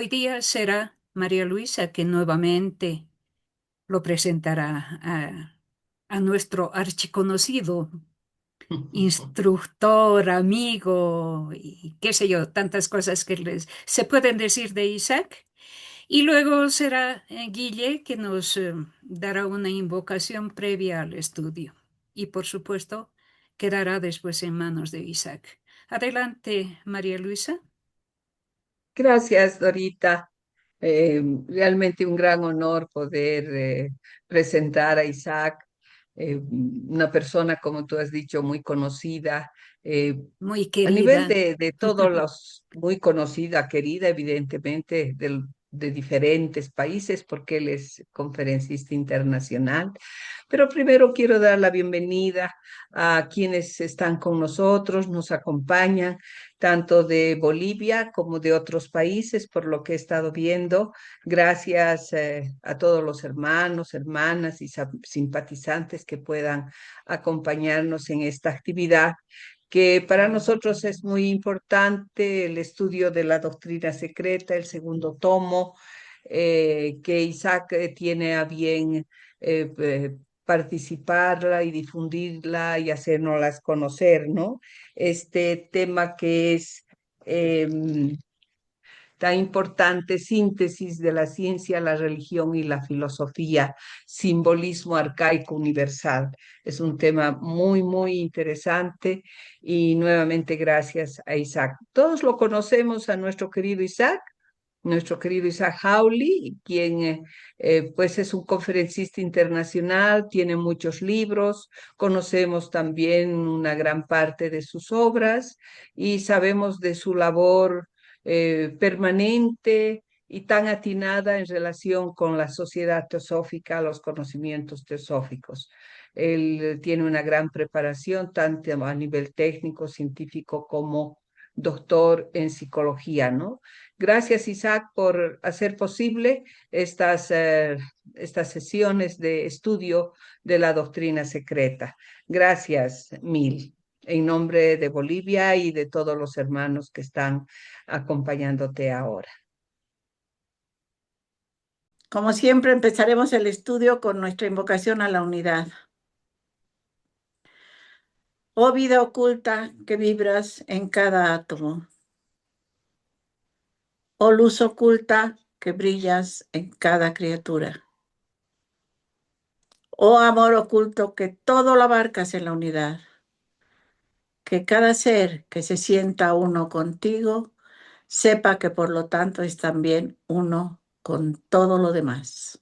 Hoy día será María Luisa que nuevamente lo presentará a nuestro archiconocido instructor, amigo y qué sé yo, tantas cosas que se pueden decir de Isaac. Y luego será Guille que nos dará una invocación previa al estudio. Y por supuesto, quedará después en manos de Isaac. Adelante, María Luisa. Gracias, Dorita. Realmente un gran honor poder presentar a Isaac, una persona, como tú has dicho, muy conocida, eh, Muy a nivel querida. de todos los, muy conocida, querida, evidentemente, de diferentes países, porque él es conferencista internacional. Pero primero quiero dar la bienvenida a quienes están con nosotros, nos acompañan, tanto de Bolivia como de otros países, por lo que he estado viendo. Gracias a todos los hermanos, hermanas y simpatizantes que puedan acompañarnos en esta actividad que para nosotros es muy importante, el estudio de la doctrina secreta, el segundo tomo, que Isaac tiene a bien participarla y difundirla y hacernoslas conocer, ¿no? Este tema que es tan importante, síntesis de la ciencia, la religión y la filosofía, simbolismo arcaico universal. Es un tema muy, muy interesante y nuevamente gracias a Isaac. Todos lo conocemos a nuestro querido Isaac Hawley, quien pues es un conferencista internacional, tiene muchos libros, conocemos también una gran parte de sus obras y sabemos de su labor permanente y tan atinada en relación con la sociedad teosófica, los conocimientos teosóficos. Él tiene una gran preparación, tanto a nivel técnico, científico, como doctor en psicología, ¿no? Gracias, Isaac, por hacer posible estas sesiones de estudio de la doctrina secreta. Gracias, mil, en nombre de Bolivia y de todos los hermanos que están acompañándote ahora. Como siempre, empezaremos el estudio con nuestra invocación a la unidad. Oh vida oculta que vibras en cada átomo. Oh luz oculta que brillas en cada criatura. Oh amor oculto que todo lo abarcas en la unidad. Que cada ser que se sienta uno contigo sepa que por lo tanto es también uno con todo lo demás.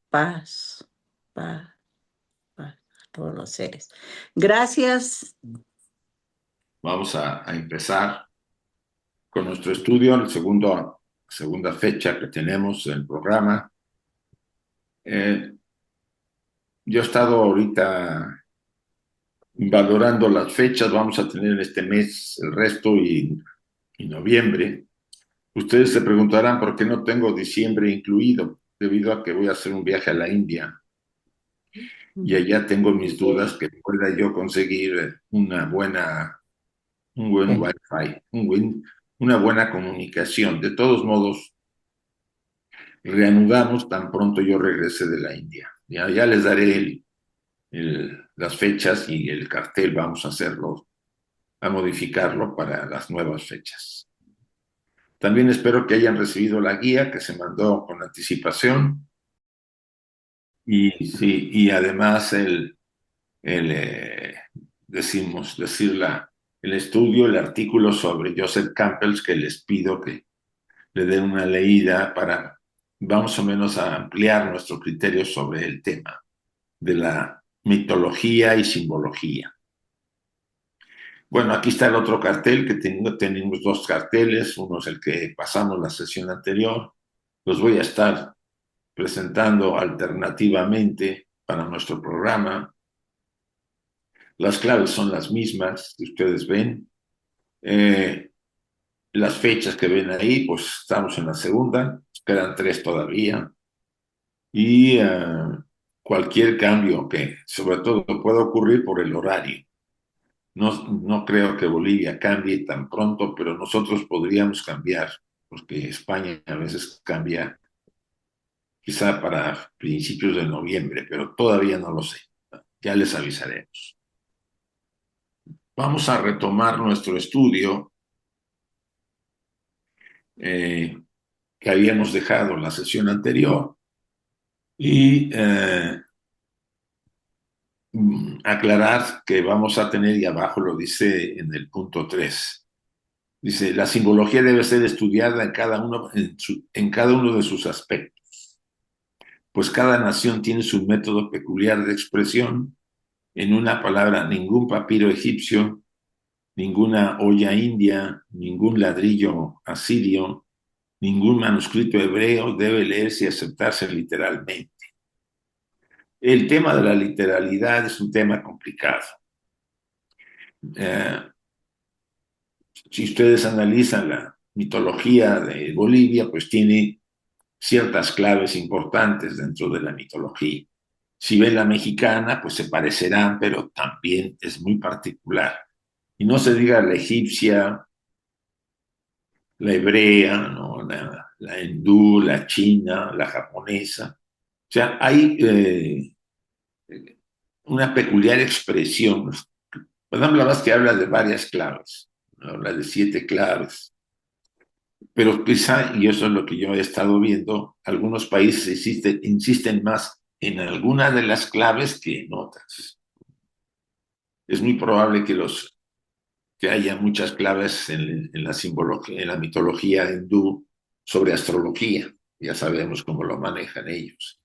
Paz, paz, paz a todos los seres. Gracias. Vamos a empezar con nuestro estudio, la segunda fecha que tenemos en el programa. Yo he estado ahorita valorando las fechas, vamos a tener este mes el resto y noviembre. Ustedes se preguntarán por qué no tengo diciembre incluido, debido a que voy a hacer un viaje a la India y allá tengo mis dudas que pueda yo conseguir un buen Wi-Fi, una buena comunicación. De todos modos, reanudamos tan pronto yo regrese de la India. Ya les daré las fechas y el cartel, vamos a hacerlo, a modificarlo para las nuevas fechas. También espero que hayan recibido la guía que se mandó con anticipación y, sí, y además el estudio, el artículo sobre Joseph Campbell que les pido que le den una leída para más o menos a ampliar nuestro criterio sobre el tema de la mitología y simbología. Bueno, aquí está el otro cartel que tenemos dos carteles, uno es el que pasamos la sesión anterior, los voy a estar presentando alternativamente para nuestro programa. Las claves son las mismas que ustedes ven. Las fechas que ven ahí, pues estamos en la segunda, quedan 3 todavía. Y cualquier cambio que sobre todo pueda ocurrir por el horario. No creo que Bolivia cambie tan pronto, pero nosotros podríamos cambiar porque España a veces cambia quizá para principios de noviembre, pero todavía no lo sé. Ya les avisaremos. Vamos a retomar nuestro estudio que habíamos dejado en la sesión anterior y aclarar que vamos a tener, y abajo lo dice en el punto 3, dice, la simbología debe ser estudiada en cada uno de sus aspectos, pues cada nación tiene su método peculiar de expresión. En una palabra, ningún papiro egipcio, ninguna olla india, ningún ladrillo asirio, ningún manuscrito hebreo debe leerse y aceptarse literalmente. El tema de la literalidad es un tema complicado. Si ustedes analizan la mitología de Bolivia, pues tiene ciertas claves importantes dentro de la mitología. Si ven la mexicana, pues se parecerán, pero también es muy particular. Y no se diga la egipcia, la hebrea, ¿no? la hindú, la china, la japonesa. O sea, hay una peculiar expresión. Por ejemplo, más que habla de varias claves, ¿no? Habla de 7 claves. Pero quizá, y eso es lo que yo he estado viendo, algunos países insisten más en alguna de las claves que en otras. Es muy probable que haya muchas claves en la simbología, en la mitología hindú sobre astrología. Ya sabemos cómo lo manejan ellos.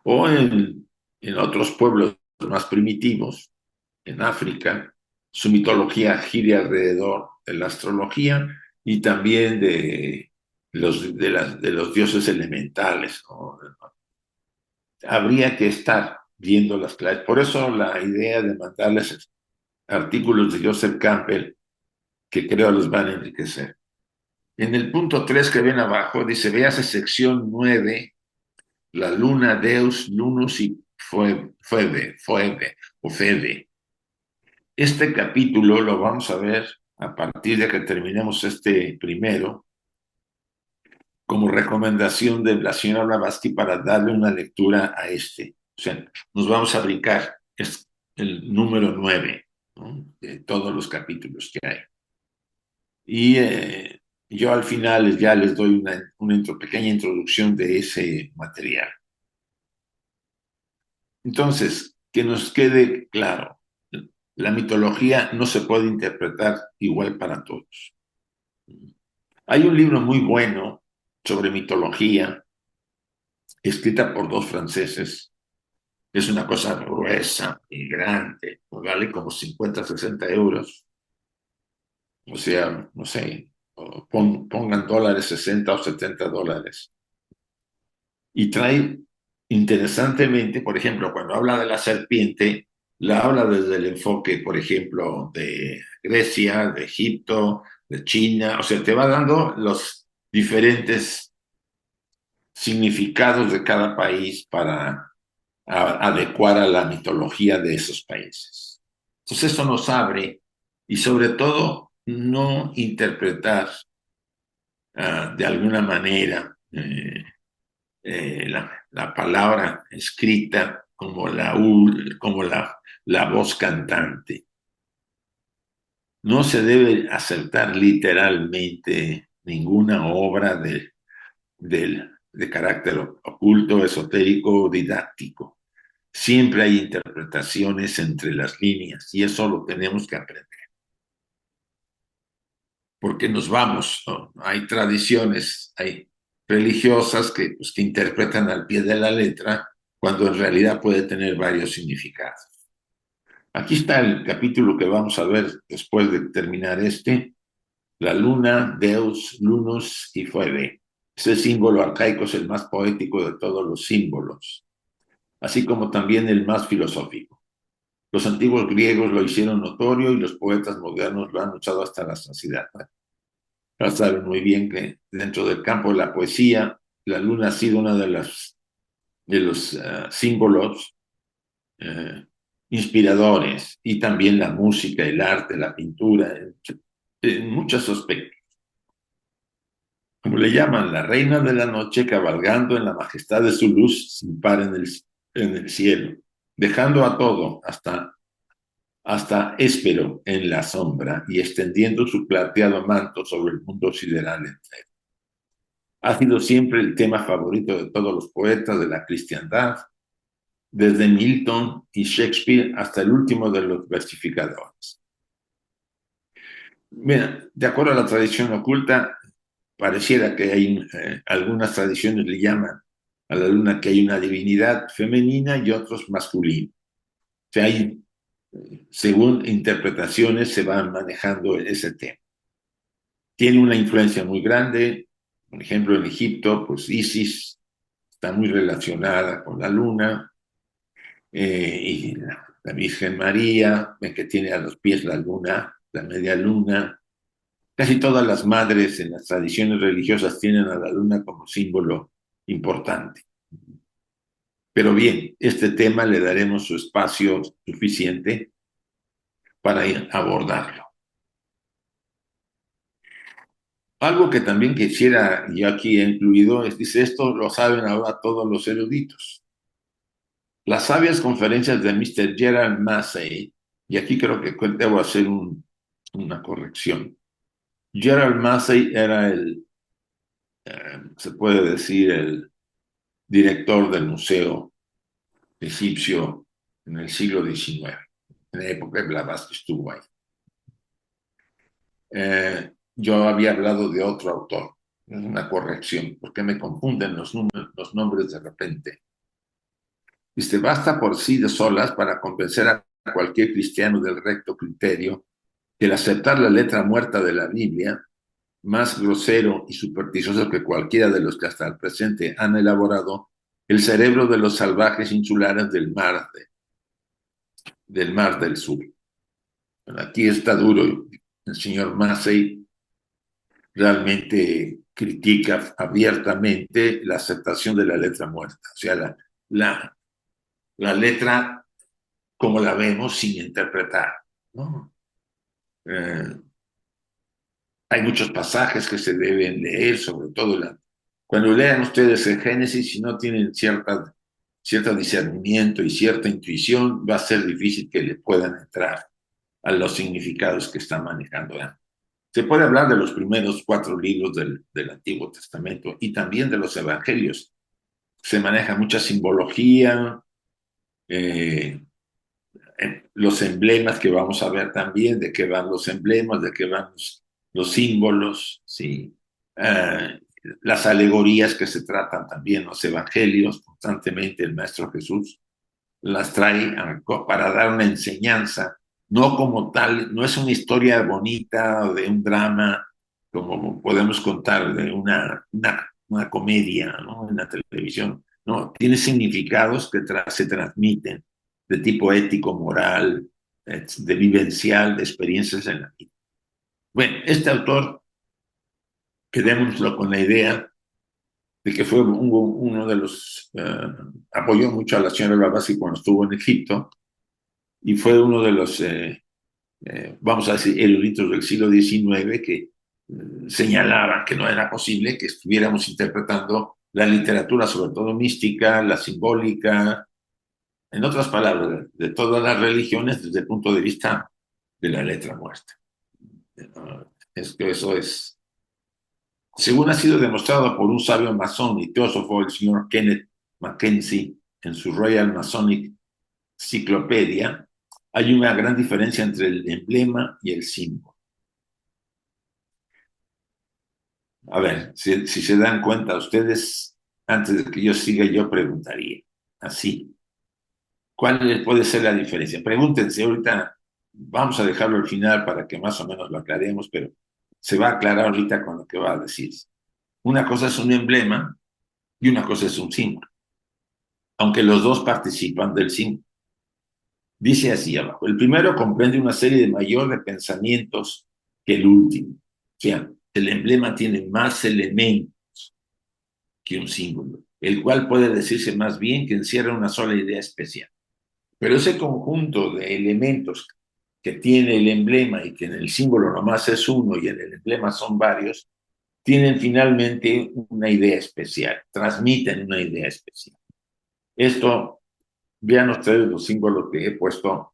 O en otros pueblos más primitivos, en África, su mitología gira alrededor de la astrología y también de los dioses elementales, ¿no? Habría que estar viendo las claves. Por eso la idea de mandarles artículos de Joseph Campbell, que creo les van a enriquecer. En el punto 3 que ven abajo, dice, véase sección 9, la luna, Deus, Lunus y Febe. Este capítulo lo vamos a ver a partir de que terminemos este primero, como recomendación de la señora Blavatsky para darle una lectura a este. O sea, nos vamos a brincar, es el número 9, ¿no? De todos los capítulos que hay. Y yo al final ya les doy una pequeña introducción de ese material. Entonces, que nos quede claro, la mitología no se puede interpretar igual para todos. Hay un libro muy bueno sobre mitología, escrita por 2 franceses. Es una cosa gruesa y grande, vale como 50, 60 euros. O sea, no sé, pongan dólares, 60 o 70 dólares. Y trae, interesantemente, por ejemplo, cuando habla de la serpiente, la habla desde el enfoque, por ejemplo, de Grecia, de Egipto, de China. O sea, te va dando los diferentes significados de cada país para adecuar a la mitología de esos países. Entonces eso nos abre y sobre todo no interpretar de alguna manera la palabra escrita como la voz cantante. No se debe aceptar literalmente ninguna obra de carácter oculto, esotérico o didáctico. Siempre hay interpretaciones entre las líneas y eso lo tenemos que aprender. Porque nos vamos, ¿no? Hay tradiciones, hay religiosas que interpretan al pie de la letra cuando en realidad puede tener varios significados. Aquí está el capítulo que vamos a ver después de terminar este. La luna, Deus, Lunus y Phoebe. Ese símbolo arcaico es el más poético de todos los símbolos, así como también el más filosófico. Los antiguos griegos lo hicieron notorio y los poetas modernos lo han usado hasta la saciedad. Ya saben muy bien que dentro del campo de la poesía, la luna ha sido uno de los símbolos inspiradores, y también la música, el arte, la pintura, en muchos aspectos. como le llaman, la reina de la noche, cabalgando en la majestad de su luz sin par en el cielo, dejando a todo hasta Éspero en la sombra y extendiendo su plateado manto sobre el mundo sideral entero. Ha sido siempre el tema favorito de todos los poetas de la cristiandad, desde Milton y Shakespeare hasta el último de los versificadores. Mira, de acuerdo a la tradición oculta, pareciera que hay algunas tradiciones le llaman a la luna que hay una divinidad femenina y otros masculina. O sea, hay, según interpretaciones, se va manejando ese tema. Tiene una influencia muy grande. Por ejemplo, en Egipto, pues Isis está muy relacionada con la luna, y la Virgen María, ven que tiene a los pies la luna, la media luna. Casi todas las madres en las tradiciones religiosas tienen a la luna como símbolo importante. Pero bien, este tema le daremos su espacio suficiente para abordarlo. Algo que también quisiera, y aquí he incluido, dice, esto lo saben ahora todos los eruditos. Las sabias conferencias de Mr. Gerald Massey, y aquí creo que debo hacer una corrección. Gerald Massey era se puede decir, el director del Museo Egipcio en el siglo XIX, en la época de Blavatsky estuvo ahí. Yo había hablado de otro autor, una corrección, porque me confunden los nombres de repente. Dice, basta por sí de solas para convencer a cualquier cristiano del recto criterio que el aceptar la letra muerta de la Biblia, más grosero y supersticioso que cualquiera de los que hasta el presente han elaborado, el cerebro de los salvajes insulares del Mar del Sur. Bueno, aquí está duro. El señor Massey realmente critica abiertamente la aceptación de la letra muerta, o sea, la letra como la vemos sin interpretar, ¿no? Hay muchos pasajes que se deben leer, sobre todo cuando lean ustedes el Génesis, si no tienen cierto discernimiento y cierta intuición, va a ser difícil que le puedan entrar a los significados que están manejando. Se puede hablar de los primeros 4 libros del Antiguo Testamento y también de los Evangelios. Se maneja mucha simbología, los emblemas que vamos a ver también, de qué van los emblemas, de qué van los símbolos, ¿sí? Las alegorías que se tratan también, los evangelios, constantemente el Maestro Jesús las trae para dar una enseñanza, no como tal, no es una historia bonita o de un drama, como podemos contar de una comedia, ¿no? En la televisión. No, tiene significados que se transmiten de tipo ético, moral, de vivencial, de experiencias en la vida. Bueno, este autor, quedémoslo con la idea de que fue uno de los, apoyó mucho a la señora Blavatsky cuando estuvo en Egipto, y fue uno de los, vamos a decir, eruditos del siglo XIX que señalaban que no era posible que estuviéramos interpretando la literatura, sobre todo mística, la simbólica, en otras palabras, de todas las religiones desde el punto de vista de la letra muerta. Es que eso es, según ha sido demostrado por un sabio masón y teósofo, el señor Kenneth Mackenzie, en su Royal Masonic Cyclopedia, hay una gran diferencia entre el emblema y el símbolo. A ver, si se dan cuenta ustedes, antes de que yo siga, yo preguntaría, así, ¿cuál puede ser la diferencia? Pregúntense ahorita, vamos a dejarlo al final para que más o menos lo aclaremos, pero se va a aclarar ahorita con lo que va a decir. Una cosa es un emblema y una cosa es un símbolo, aunque los dos participan del símbolo. Dice así abajo, el primero comprende una serie de mayor de pensamientos que el último. O sea, el emblema tiene más elementos que un símbolo, el cual puede decirse más bien que encierra una sola idea especial. Pero ese conjunto de elementos que tiene el emblema y que en el símbolo nomás es uno y en el emblema son varios, tienen finalmente una idea especial, transmiten una idea especial. Esto, vean ustedes los símbolos que he puesto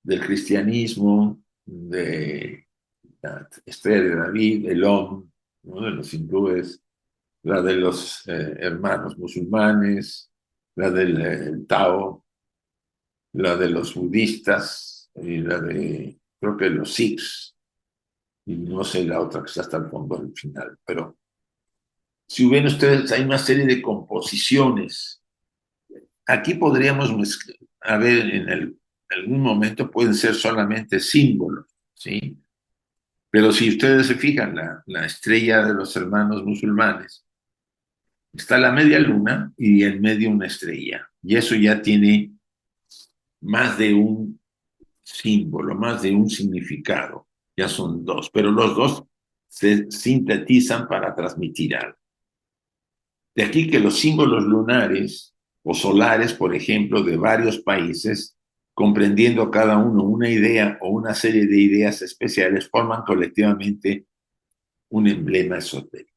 del cristianismo, de la estrella de David, el Om, ¿no?, de los hindúes, la de los hermanos musulmanes, la del Tao, la de los budistas, y la de, creo que los Sikhs, y no sé la otra que está hasta el fondo al final, pero si ven ustedes, hay una serie de composiciones. Aquí podríamos a ver, en algún momento pueden ser solamente símbolos, ¿sí? Pero si ustedes se fijan, la estrella de los hermanos musulmanes, está la media luna y en medio una estrella. Y eso ya tiene más de un símbolo, más de un significado. Ya son dos, pero los dos se sintetizan para transmitir algo. De aquí que los símbolos lunares o solares, por ejemplo, de varios países, comprendiendo cada uno una idea o una serie de ideas especiales, forman colectivamente un emblema esotérico.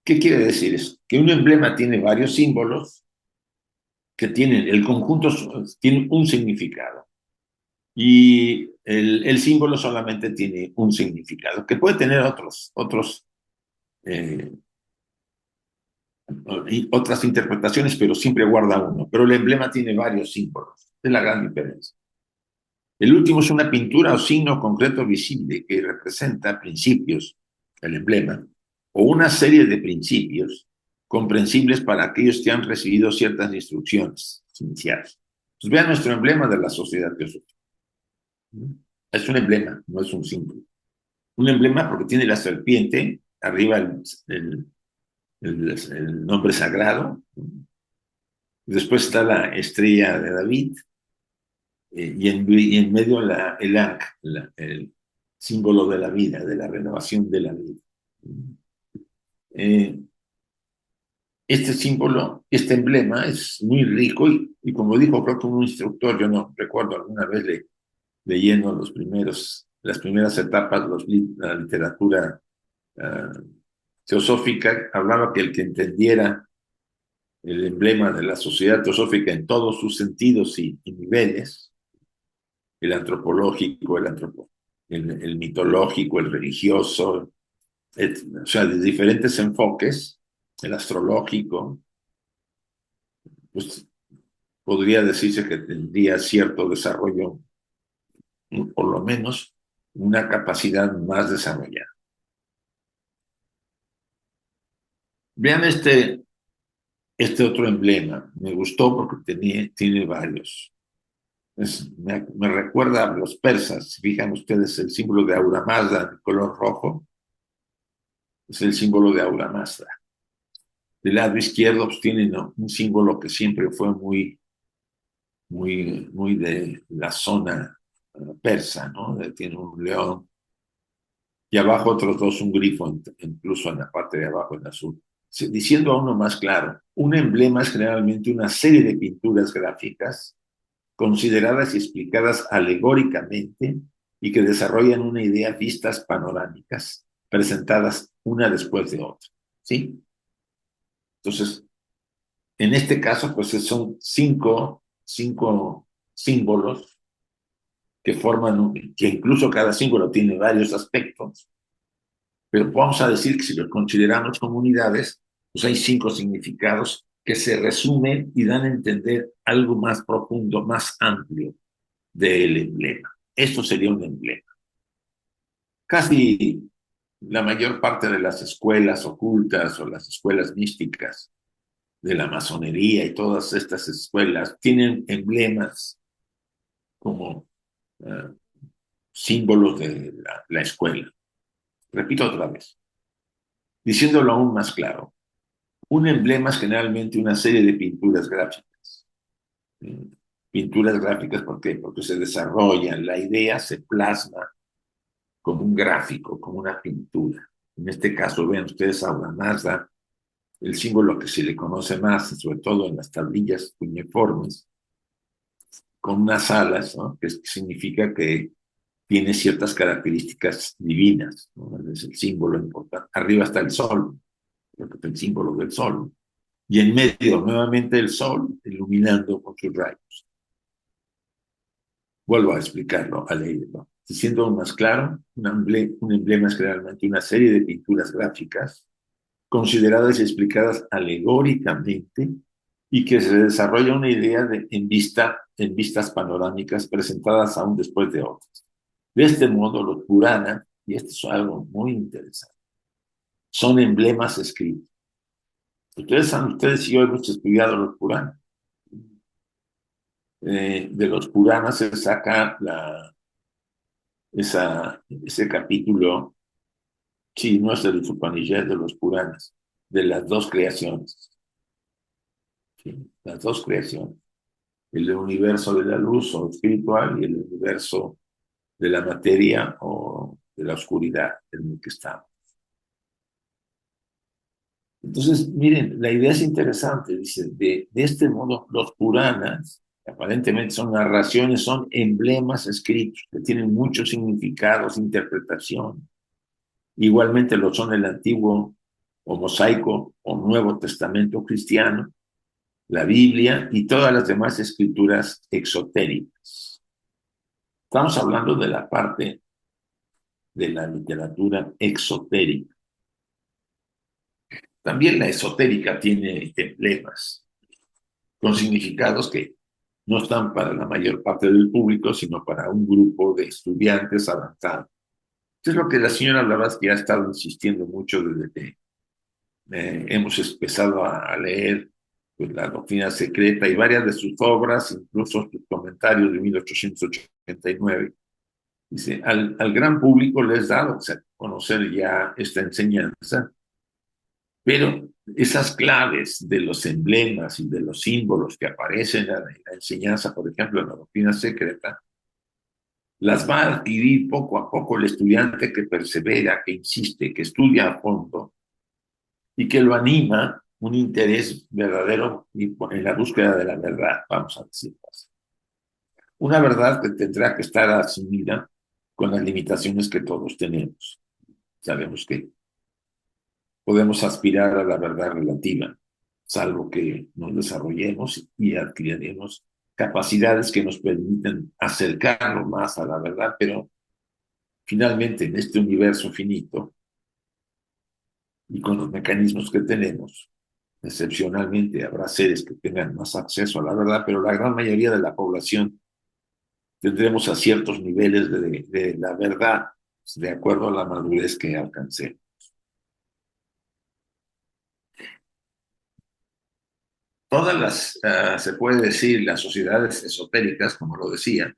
¿Qué quiere decir eso? Que un emblema tiene varios símbolos que tienen, el conjunto tiene un significado y el símbolo solamente tiene un significado, que puede tener eh, otras interpretaciones, pero siempre guarda uno. Pero el emblema tiene varios símbolos. Es la gran diferencia. El último es una pintura o signo concreto visible que representa principios, el emblema, o una serie de principios comprensibles para aquellos que han recibido ciertas instrucciones iniciales. Pues vean nuestro emblema de la sociedad teosófica. Es un emblema, no es un símbolo. Un emblema porque tiene la serpiente, arriba el nombre sagrado, después está la estrella de David, y en medio el Ankh, el símbolo de la vida, de la renovación de la vida. Este símbolo, este emblema es muy rico y como dijo creo que un instructor, yo no recuerdo alguna vez leyendo las primeras etapas de la literatura teosófica, hablaba que el que entendiera el emblema de la sociedad teosófica en todos sus sentidos y niveles, el antropológico, el mitológico, el religioso, o sea, de diferentes enfoques, el astrológico, pues podría decirse que tendría cierto desarrollo, por lo menos una capacidad más desarrollada. Vean este otro emblema, me gustó porque tiene varios. Me recuerda a los persas. Si fijan ustedes, el símbolo de Ahura Mazda, de color rojo, es el símbolo de Ahura Mazda. Del lado izquierdo pues, tienen un símbolo que siempre fue muy de la zona persa, ¿no? Tiene un león y abajo otros dos, un grifo, incluso en la parte de abajo en azul. Diciendo aún más claro, un emblema es generalmente una serie de pinturas gráficas consideradas y explicadas alegóricamente y que desarrollan una idea vistas panorámicas, presentadas una después de otra, ¿sí? Entonces, en este caso, pues son cinco símbolos que forman, que incluso cada símbolo tiene varios aspectos, pero vamos a decir que si los consideramos como unidades, pues hay 5 significados que se resumen y dan a entender algo más profundo, más amplio del emblema. Esto sería un emblema. Casi la mayor parte de las escuelas ocultas o las escuelas místicas de la masonería y todas estas escuelas tienen emblemas como símbolos de la escuela. Repito otra vez, diciéndolo aún más claro, un emblema es generalmente una serie de pinturas gráficas. Pinturas gráficas, ¿por qué? Porque se desarrollan, la idea se plasma como un gráfico, como una pintura. En este caso, vean ustedes a Ahura Mazda, el símbolo que se le conoce más, sobre todo en las tablillas cuneiformes, con unas alas, ¿no? Que significa que tiene ciertas características divinas, ¿no? Es el símbolo importante. Arriba está el sol, el símbolo del sol. Y en medio, nuevamente, el sol iluminando con sus rayos. Vuelvo a explicarlo, a leerlo. Siendo aún más claro, un emblema es generalmente una serie de pinturas gráficas consideradas y explicadas alegóricamente y que se desarrolla una idea en vistas panorámicas presentadas aún después de otras. De este modo, los Puranas, y esto es algo muy interesante, son emblemas escritos. Ustedes y yo hemos estudiado los Puranas. De los Puranas se saca ese capítulo, sí, no es de los Upanishads, de los Puranas, de las dos creaciones. Sí, las dos creaciones. El universo de la luz o espiritual y el universo de la materia o de la oscuridad en el que estamos. Entonces, miren, la idea es interesante, dice, de este modo, los Puranas, aparentemente son narraciones, son emblemas escritos que tienen muchos significados, interpretación. Igualmente lo son el antiguo o mosaico o Nuevo Testamento cristiano, la Biblia y todas las demás escrituras exotéricas. Estamos hablando de la parte de la literatura exotérica. También la esotérica tiene emblemas con significados que no están para la mayor parte del público, sino para un grupo de estudiantes avanzados. Esto es lo que la señora Blavatsky ha estado insistiendo mucho desde que hemos empezado a leer pues, la doctrina secreta y varias de sus obras, incluso sus comentarios de 1889. Dice, al gran público les ha dado a conocer ya esta enseñanza, pero esas claves de los emblemas y de los símbolos que aparecen en la enseñanza, por ejemplo, en la doctrina secreta, las va a adquirir poco a poco el estudiante que persevera, que insiste, que estudia a fondo y que lo anima un interés verdadero en la búsqueda de la verdad, vamos a decir así. Una verdad que tendrá que estar asumida con las limitaciones que todos tenemos. Sabemos que podemos aspirar a la verdad relativa, salvo que nos desarrollemos y adquiriremos capacidades que nos permiten acercarnos más a la verdad, pero finalmente en este universo finito y con los mecanismos que tenemos, excepcionalmente habrá seres que tengan más acceso a la verdad, pero la gran mayoría de la población tendremos a ciertos niveles de la verdad de acuerdo a la madurez que alcancemos. Todas se puede decir, las sociedades esotéricas, como lo decía,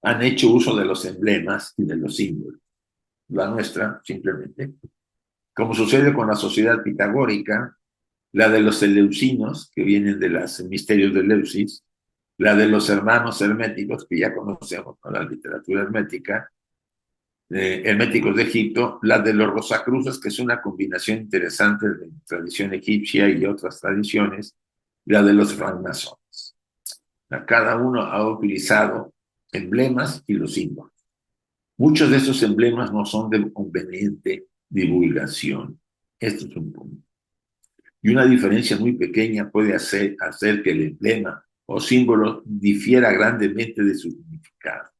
han hecho uso de los emblemas y de los símbolos. La nuestra, simplemente, como sucede con la sociedad pitagórica, la de los eleusinos, que vienen de los misterios de Eleusis, la de los hermanos herméticos, que ya conocemos con la literatura hermética, herméticos de Egipto, la de los rosacruces, que es una combinación interesante de tradición egipcia y otras tradiciones, la de los francmasones. Cada uno ha utilizado emblemas y los símbolos. Muchos de esos emblemas no son de conveniente divulgación. Esto es un punto. Y una diferencia muy pequeña puede hacer que el emblema o símbolo difiera grandemente de su significado.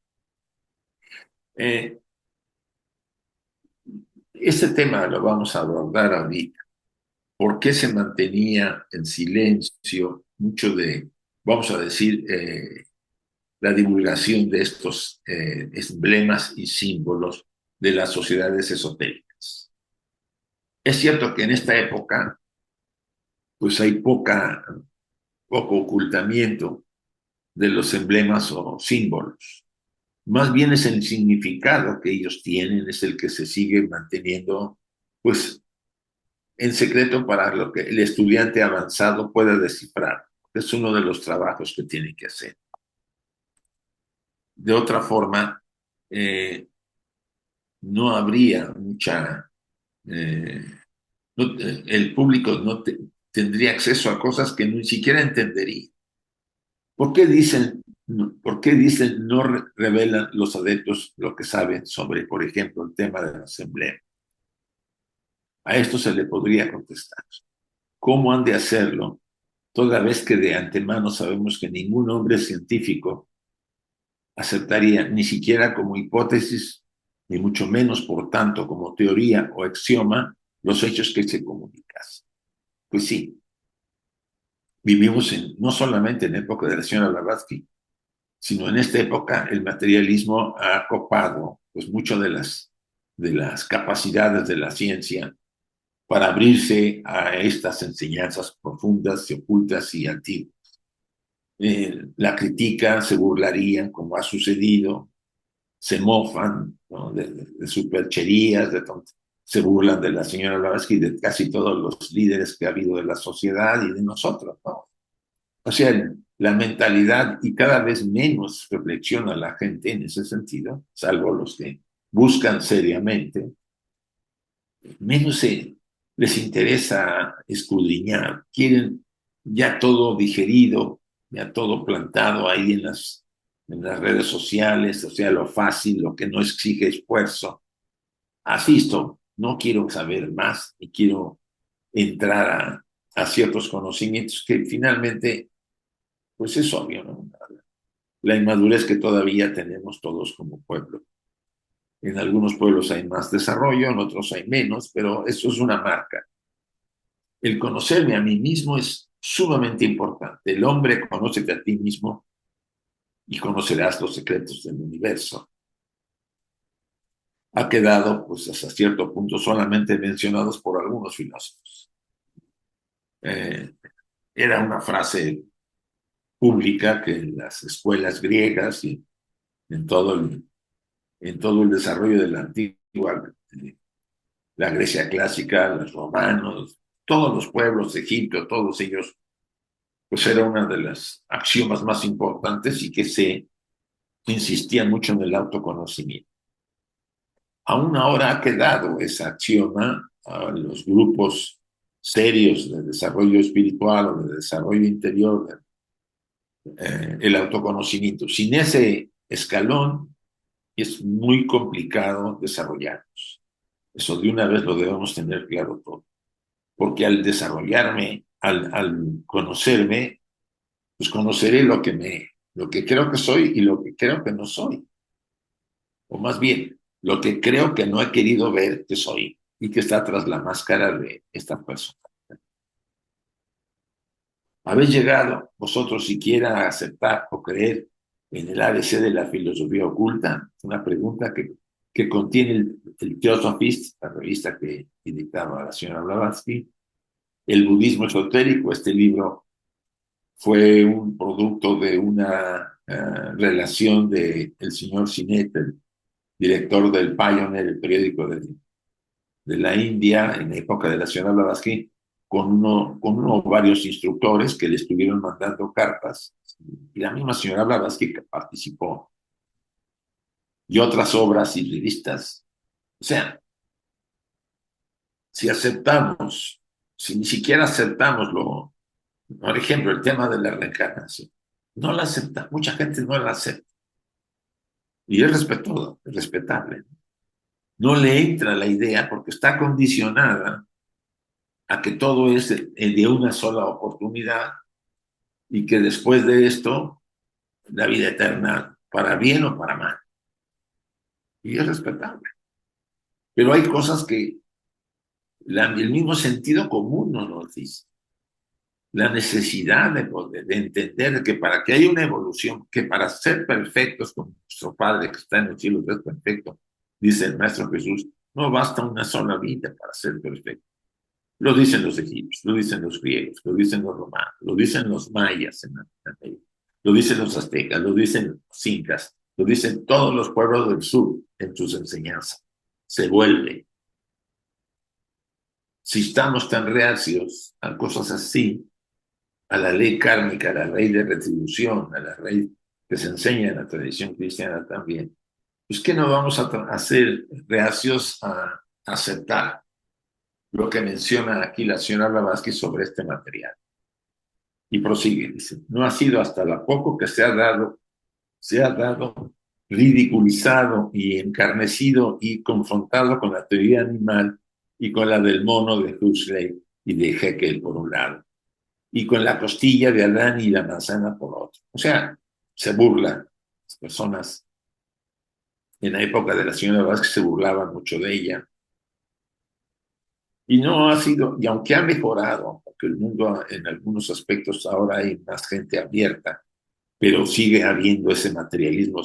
Este tema lo vamos a abordar ahorita. ¿Por qué se mantenía en silencio mucho de, vamos a decir, la divulgación de estos emblemas y símbolos de las sociedades esotéricas? Es cierto que en esta época pues hay poco ocultamiento de los emblemas o símbolos. Más bien es el significado que ellos tienen, es el que se sigue manteniendo pues en secreto para lo que el estudiante avanzado pueda descifrar. Es uno de los trabajos que tiene que hacer. De otra forma, no habría mucha... el público tendría acceso a cosas que ni siquiera entendería. ¿Por qué dicen ¿Por qué dicen no revelan los adeptos lo que saben sobre, por ejemplo, el tema de la asamblea? A esto se le podría contestar: ¿cómo han de hacerlo, toda vez que de antemano sabemos que ningún hombre científico aceptaría, ni siquiera como hipótesis, ni mucho menos, por tanto, como teoría o axioma, los hechos que se comunican? Pues sí, vivimos no solamente en época de la señora Blavatsky, sino en esta época el materialismo ha copado pues mucho de las capacidades de la ciencia para abrirse a estas enseñanzas profundas y ocultas y antiguas. La critican, se burlarían, como ha sucedido, se mofan, ¿no?, de supercherías, se burlan de la señora Blavatsky y de casi todos los líderes que ha habido de la sociedad y de nosotros, ¿no? O sea, la mentalidad, y cada vez menos reflexiona la gente en ese sentido, salvo los que buscan seriamente, menos les interesa escudriñar, quieren ya todo digerido, ya todo plantado ahí en las redes sociales, o sea, lo fácil, lo que no exige esfuerzo. Asisto, no quiero saber más y quiero entrar a ciertos conocimientos que finalmente, pues es obvio, ¿no? La inmadurez que todavía tenemos todos como pueblo. En algunos pueblos hay más desarrollo, en otros hay menos, pero eso es una marca. El conocerme a mí mismo es sumamente importante. El hombre, conócete a ti mismo y conocerás los secretos del universo. Ha quedado, pues, hasta cierto punto solamente mencionados por algunos filósofos. Era una frase pública que en las escuelas griegas y en todo el desarrollo de la antigua, la Grecia clásica, los romanos, todos los pueblos de Egipto, todos ellos, pues era una de las axiomas más importantes y que se insistía mucho en el autoconocimiento. Aún ahora ha quedado ese axioma a los grupos serios de desarrollo espiritual o de desarrollo interior, el autoconocimiento. Sin ese escalón es muy complicado desarrollarnos. Eso de una vez lo debemos tener claro todo. Porque al desarrollarme, al conocerme, pues conoceré lo que creo que soy y lo que creo que no soy. O más bien, lo que creo que no he querido ver que soy y que está tras la máscara de esta persona. ¿Habéis llegado vosotros siquiera a aceptar o creer en el ABC de la filosofía oculta? Una pregunta que contiene el Theosophist, la revista que editaba la señora Blavatsky. El budismo esotérico, este libro fue un producto de una relación del señor Sinet, el director del Pioneer, el periódico de la India, en la época de la señora Blavatsky, con uno o varios instructores que le estuvieron mandando cartas, y la misma señora Blavatsky que participó, y otras obras y revistas. O sea, si aceptamos, si ni siquiera aceptamos por ejemplo, el tema de la reencarnación, no la acepta, mucha gente no la acepta, y es respetable. No le entra la idea porque está condicionada a que todo es de una sola oportunidad y que después de esto, la vida eterna, para bien o para mal. Y es respetable. Pero hay cosas que el mismo sentido común nos dice. La necesidad de entender que para que haya una evolución, que para ser perfectos como nuestro Padre que está en el cielo es perfecto, dice el Maestro Jesús, no basta una sola vida para ser perfecto. Lo dicen los egipcios, lo dicen los griegos, lo dicen los romanos, lo dicen los mayas en América, lo dicen los aztecas, lo dicen los incas, lo dicen todos los pueblos del sur en sus enseñanzas. Se vuelve. Si estamos tan reacios a cosas así, a la ley kármica, a la ley de retribución, a la ley que se enseña en la tradición cristiana también, pues ¿qué no vamos a ser reacios a aceptar lo que menciona aquí la señora Blavatsky sobre este material? Y prosigue, dice, no ha sido hasta la poco que se ha dado se ha dado ridiculizado y encarnecido y confrontado con la teoría animal y con la del mono de Huxley y de Haeckel por un lado, y con la costilla de Adán y la manzana por otro. O sea, se burlan las personas. En la época de la señora Vázquez se burlaban mucho de ella. Y no ha sido, y aunque ha mejorado, porque el mundo en algunos aspectos ahora hay más gente abierta, pero sigue habiendo ese materialismo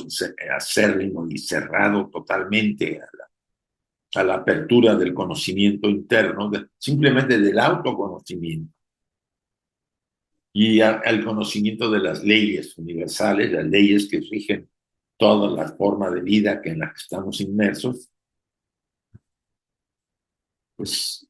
acérrimo y cerrado totalmente a la apertura del conocimiento interno, simplemente del autoconocimiento y al conocimiento de las leyes universales, las leyes que rigen toda la forma de vida en la que estamos inmersos. Pues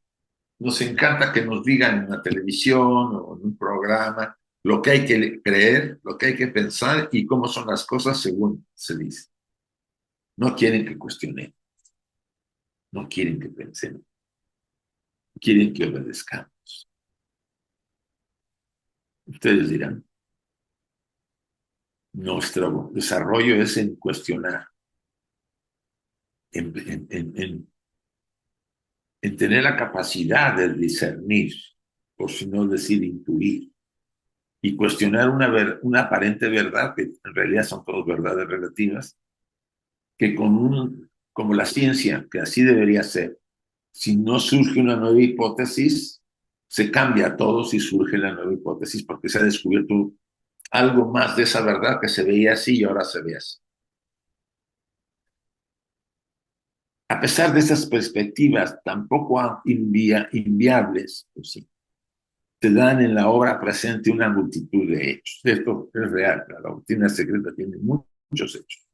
nos encanta que nos digan en la televisión o en un programa lo que hay que creer, lo que hay que pensar y cómo son las cosas según se dice. No quieren que cuestionemos, no quieren que pensemos, quieren que obedezcamos. Ustedes dirán, nuestro desarrollo es en cuestionar, en tener la capacidad de discernir, por si no decir intuir, y cuestionar una aparente verdad, que en realidad son todas verdades relativas, que como la ciencia, que así debería ser, si no surge una nueva hipótesis, se cambia todo si surge la nueva hipótesis, porque se ha descubierto algo más de esa verdad que se veía así y ahora se ve así. A pesar de esas perspectivas tampoco inviables, pues sí, te dan en la obra presente una multitud de hechos. Esto es real, la doctrina secreta tiene muchos hechos.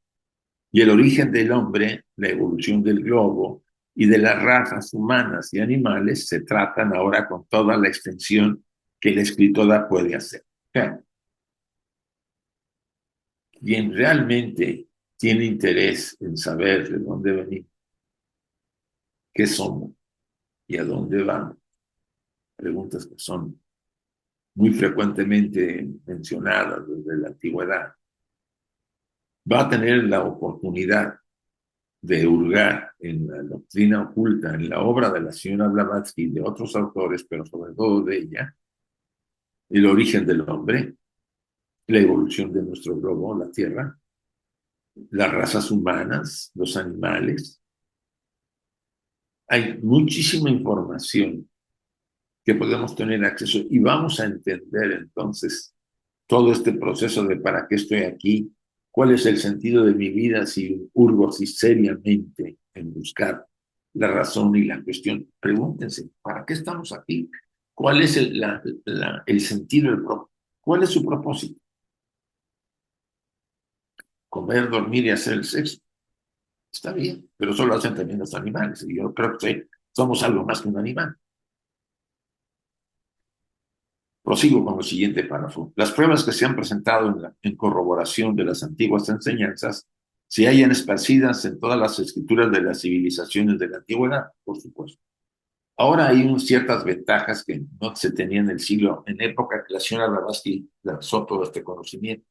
Y el origen del hombre, la evolución del globo y de las razas humanas y animales se tratan ahora con toda la extensión que la escritora puede hacer. O sea, quien realmente tiene interés en saber de dónde venimos, qué somos y a dónde vamos, preguntas que son muy frecuentemente mencionadas desde la antigüedad, va a tener la oportunidad de hurgar en la doctrina oculta, en la obra de la señora Blavatsky y de otros autores, pero sobre todo de ella, el origen del hombre, la evolución de nuestro globo, la Tierra, las razas humanas, los animales. Hay muchísima información que podemos tener acceso y vamos a entender entonces todo este proceso de para qué estoy aquí, cuál es el sentido de mi vida si hurgo así seriamente en buscar la razón y la cuestión. Pregúntense, ¿para qué estamos aquí? ¿Cuál es el sentido, cuál es su propósito? Comer, dormir y hacer el sexo. Está bien, pero eso lo hacen también los animales. Y yo creo que somos algo más que un animal. Prosigo con el siguiente párrafo. Las pruebas que se han presentado en corroboración de las antiguas enseñanzas se hallan esparcidas en todas las escrituras de las civilizaciones de la antigüedad, por supuesto. Ahora hay ciertas ventajas que no se tenían en época que la señora Blavatsky lanzó todo este conocimiento.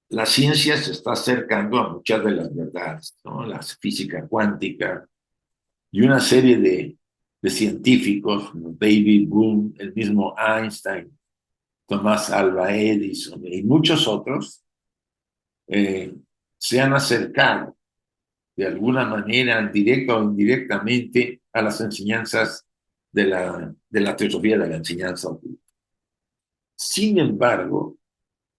La ciencia se está acercando a muchas de las verdades, ¿no? La física cuántica y una serie de científicos, como David Bohm, el mismo Einstein, Tomás Alva Edison y muchos otros, se han acercado de alguna manera, directa o indirectamente, a las enseñanzas de la teosofía de la enseñanza oculta. Sin embargo,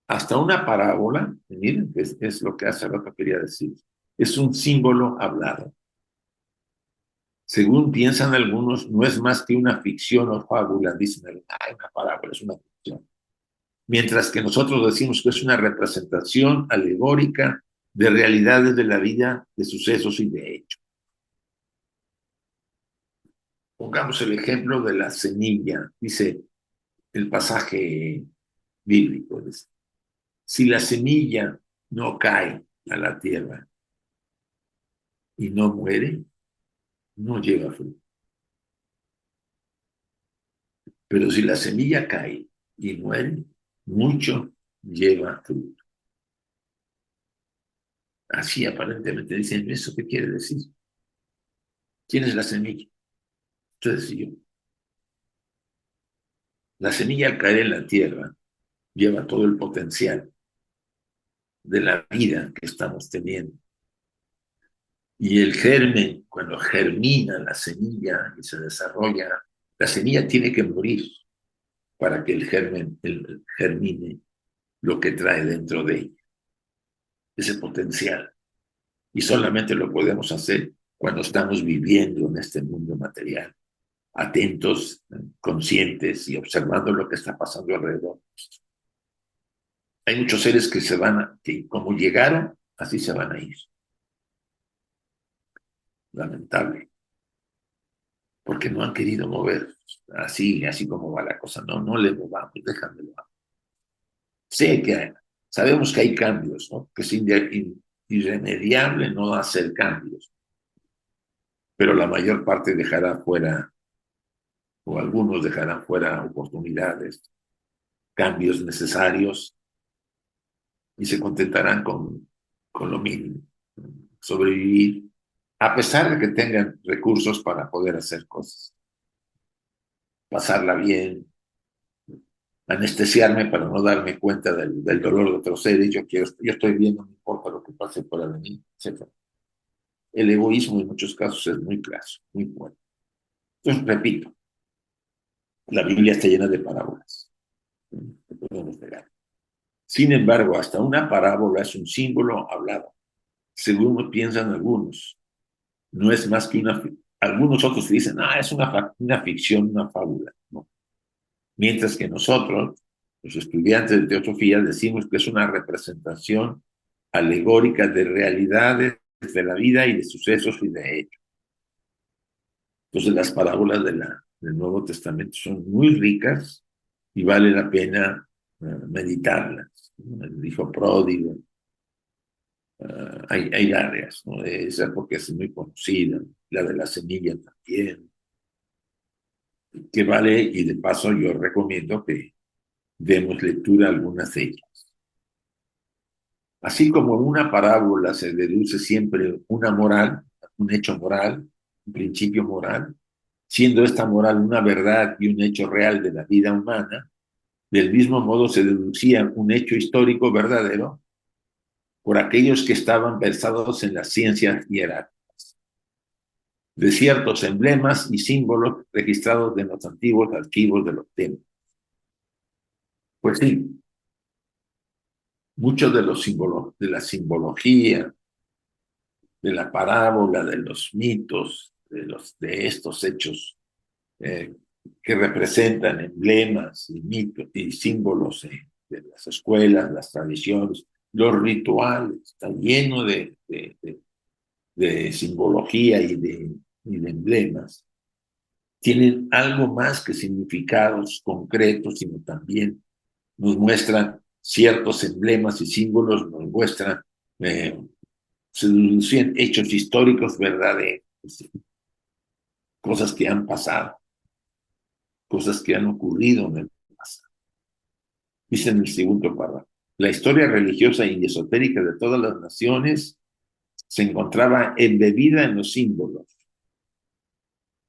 hasta una parábola, miren, es lo que hace rato quería decir, es un símbolo hablado. Según piensan algunos, no es más que una ficción o fábula, dicen, una parábola, es una ficción. Mientras que nosotros decimos que es una representación alegórica de realidades de la vida, de sucesos y de hechos. Pongamos el ejemplo de la semilla, dice el pasaje bíblico. Dice, si la semilla no cae a la tierra y no muere, no lleva fruto. Pero si la semilla cae y muere, mucho lleva fruto. Así aparentemente dicen, ¿eso qué quiere decir? ¿Quién es la semilla? Ustedes y yo. La semilla al caer en la tierra lleva todo el potencial de la vida que estamos teniendo. Y el germen, cuando germina la semilla y se desarrolla, la semilla tiene que morir para que el germen germine lo que trae dentro de ella, ese potencial. Y solamente lo podemos hacer cuando estamos viviendo en este mundo material, atentos, conscientes y observando lo que está pasando alrededor. Hay muchos seres que se van, que como llegaron, así se van a ir. Lamentable. Porque no han querido mover. Así como va la cosa. No, no le movamos, déjamelo. Sabemos que hay cambios, ¿no? Que es irremediable no hacer cambios. Pero la mayor parte dejará fuera, o algunos dejarán fuera oportunidades, cambios necesarios, y se contentarán con lo mínimo. Sobrevivir, a pesar de que tengan recursos para poder hacer cosas. Pasarla bien, anestesiarme para no darme cuenta del dolor de otros seres. Yo estoy bien, no me importa lo que pase fuera de mí, etc. El egoísmo en muchos casos es muy claro, muy fuerte. Entonces, repito, la Biblia está llena de parábolas. No podemos negar. Sin embargo, hasta una parábola es un símbolo hablado, según piensan algunos. No es más que una... Algunos otros dicen, es una ficción, una fábula. ¿No? Mientras que nosotros, los estudiantes de teosofía, decimos que es una representación alegórica de realidades de la vida y de sucesos y de hechos. Entonces las parábolas del Nuevo Testamento son muy ricas y vale la pena meditarlas. El hijo pródigo, hay áreas, ¿no? Esa porque es muy conocida, la de la semilla también, que vale, y de paso yo recomiendo que demos lectura a algunas de ellas. Así como en una parábola se deduce siempre una moral, un hecho moral, un principio moral, siendo esta moral una verdad y un hecho real de la vida humana, del mismo modo se deducía un hecho histórico verdadero por aquellos que estaban versados en las ciencias hieráticas, de ciertos emblemas y símbolos registrados en los antiguos archivos de los templos. Pues sí, muchos de los símbolos, de la simbología, de la parábola, de los mitos, de estos hechos eh, que representan emblemas y mitos y símbolos de las escuelas, las tradiciones, los rituales, está lleno de simbología y de emblemas. Tienen algo más que significados concretos, sino también nos muestran ciertos emblemas y símbolos, nos muestran se deducían hechos históricos verdaderos, cosas que han pasado, cosas que han ocurrido en el pasado. Dice en el segundo párrafo, la historia religiosa y esotérica de todas las naciones se encontraba embebida en los símbolos.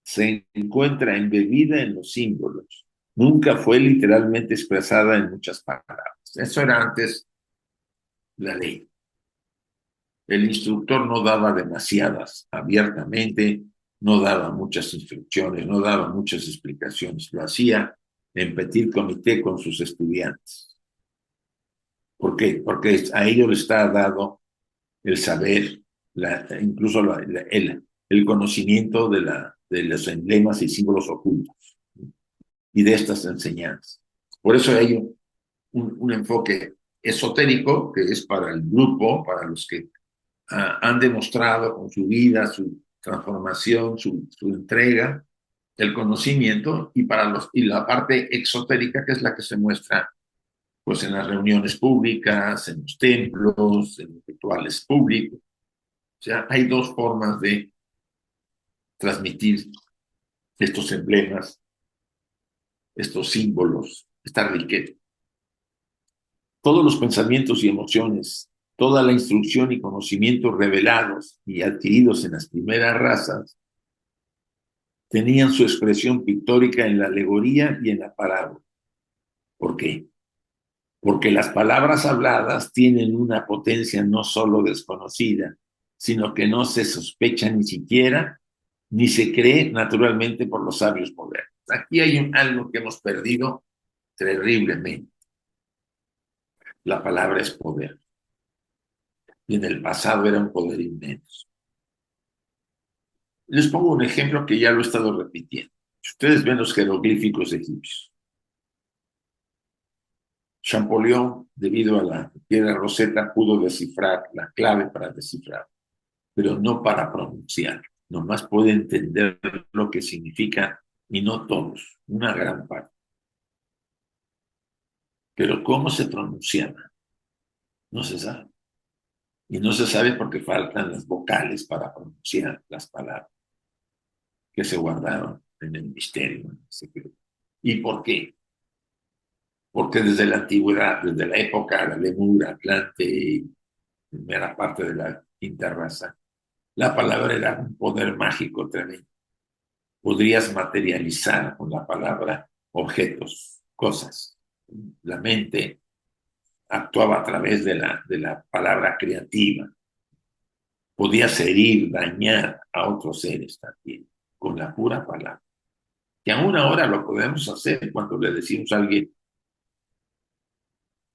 Se encuentra embebida en los símbolos. Nunca fue literalmente expresada en muchas palabras. Eso era antes la ley. El instructor no daba demasiadas abiertamente, no daba muchas instrucciones, no daba muchas explicaciones. Lo hacía en petit comité con sus estudiantes. ¿Por qué? Porque a ellos les está dado el saber, incluso el conocimiento de los emblemas y símbolos ocultos y de estas enseñanzas. Por eso hay un enfoque esotérico que es para el grupo, para los que han demostrado con su vida, su transformación, su entrega, el conocimiento, y la parte exotérica, que es la que se muestra pues, en las reuniones públicas, en los templos, en los rituales públicos. O sea, hay dos formas de transmitir estos emblemas, estos símbolos, esta riqueza. Todos los pensamientos y emociones toda la instrucción y conocimientos revelados y adquiridos en las primeras razas tenían su expresión pictórica en la alegoría y en la parábola. ¿Por qué? Porque las palabras habladas tienen una potencia no solo desconocida, sino que no se sospecha ni siquiera, ni se cree naturalmente por los sabios modernos. Aquí hay algo que hemos perdido terriblemente. La palabra es poder. Y en el pasado era un poder inmenso. Les pongo un ejemplo que ya lo he estado repitiendo. Si ustedes ven los jeroglíficos egipcios, Champollion, debido a la piedra Rosetta, pudo descifrar la clave para descifrar, pero no para pronunciar. Nomás puede entender lo que significa, y no todos, una gran parte. Pero cómo se pronunciaba, no se sabe. Y no se sabe porque faltan las vocales para pronunciar las palabras que se guardaron en el misterio, en el secreto. ¿Y por qué? Porque desde la antigüedad, desde la época de la Lemur, Atlante y primera parte de la quinta raza, la palabra era un poder mágico tremendo. Podrías materializar con la palabra objetos, cosas. La mente actuaba a través de la palabra creativa. Podías herir, dañar a otros seres también, con la pura palabra. Que aún ahora lo podemos hacer cuando le decimos a alguien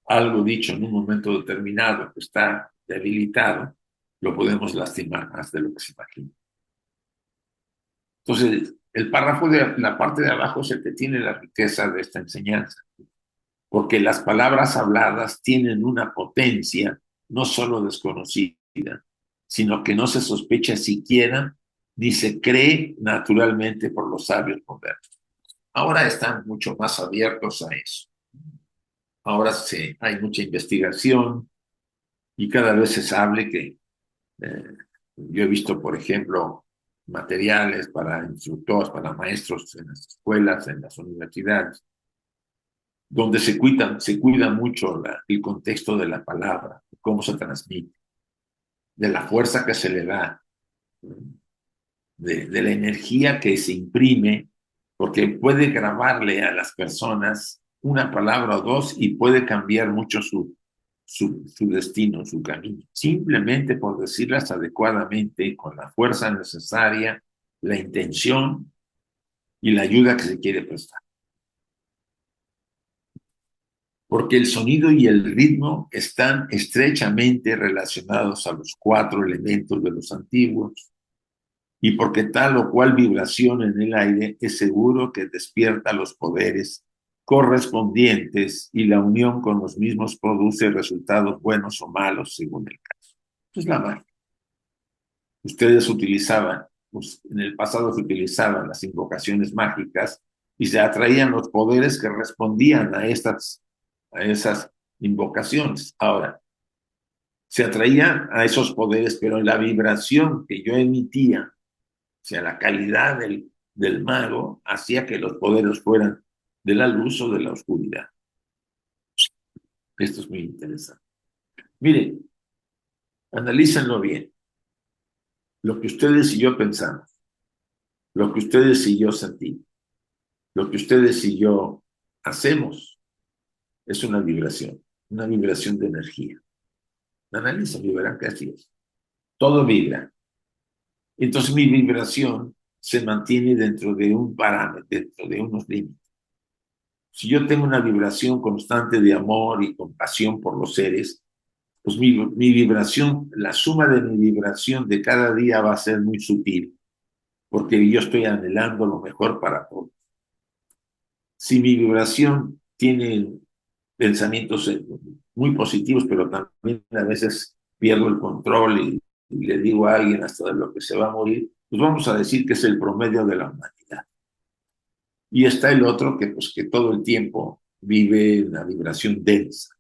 algo dicho en un momento determinado que está debilitado, lo podemos lastimar más de lo que se imagina. Entonces, el párrafo de la parte de abajo es el que tiene la riqueza de esta enseñanza, porque las palabras habladas tienen una potencia no solo desconocida, sino que no se sospecha siquiera ni se cree naturalmente por los sabios modernos. Ahora están mucho más abiertos a eso. Ahora hay mucha investigación y cada vez se sabe que yo he visto, por ejemplo, materiales para instructores, para maestros en las escuelas, en las universidades, donde se cuida mucho el contexto de la palabra, cómo se transmite, de la fuerza que se le da, de la energía que se imprime, porque puede grabarle a las personas una palabra o dos y puede cambiar mucho su destino, su camino, simplemente por decirlas adecuadamente, con la fuerza necesaria, la intención y la ayuda que se quiere prestar. Porque el sonido y el ritmo están estrechamente relacionados a los 4 elementos de los antiguos, y porque tal o cual vibración en el aire es seguro que despierta los poderes correspondientes y la unión con los mismos produce resultados buenos o malos según el caso. Eso es la magia. Ustedes utilizaban, pues en el pasado se utilizaban las invocaciones mágicas y se atraían los poderes que respondían a esas invocaciones. Ahora, se atraían a esos poderes, pero la vibración que yo emitía, o sea, la calidad del mago, hacía que los poderes fueran de la luz o de la oscuridad. Esto es muy interesante. Miren, analícenlo bien. Lo que ustedes y yo pensamos, lo que ustedes y yo sentimos, lo que ustedes y yo hacemos, es una vibración de energía. Analícenlo y verán que así es. Todo vibra. Entonces mi vibración se mantiene dentro de un parámetro, dentro de unos límites. Si yo tengo una vibración constante de amor y compasión por los seres, pues mi vibración, la suma de mi vibración de cada día va a ser muy sutil, porque yo estoy anhelando lo mejor para todos. Si mi vibración tiene pensamientos muy positivos, pero también a veces pierdo el control y le digo a alguien hasta de lo que se va a morir, pues vamos a decir que es el promedio de la humanidad. Y está el otro que todo el tiempo vive una vibración densa.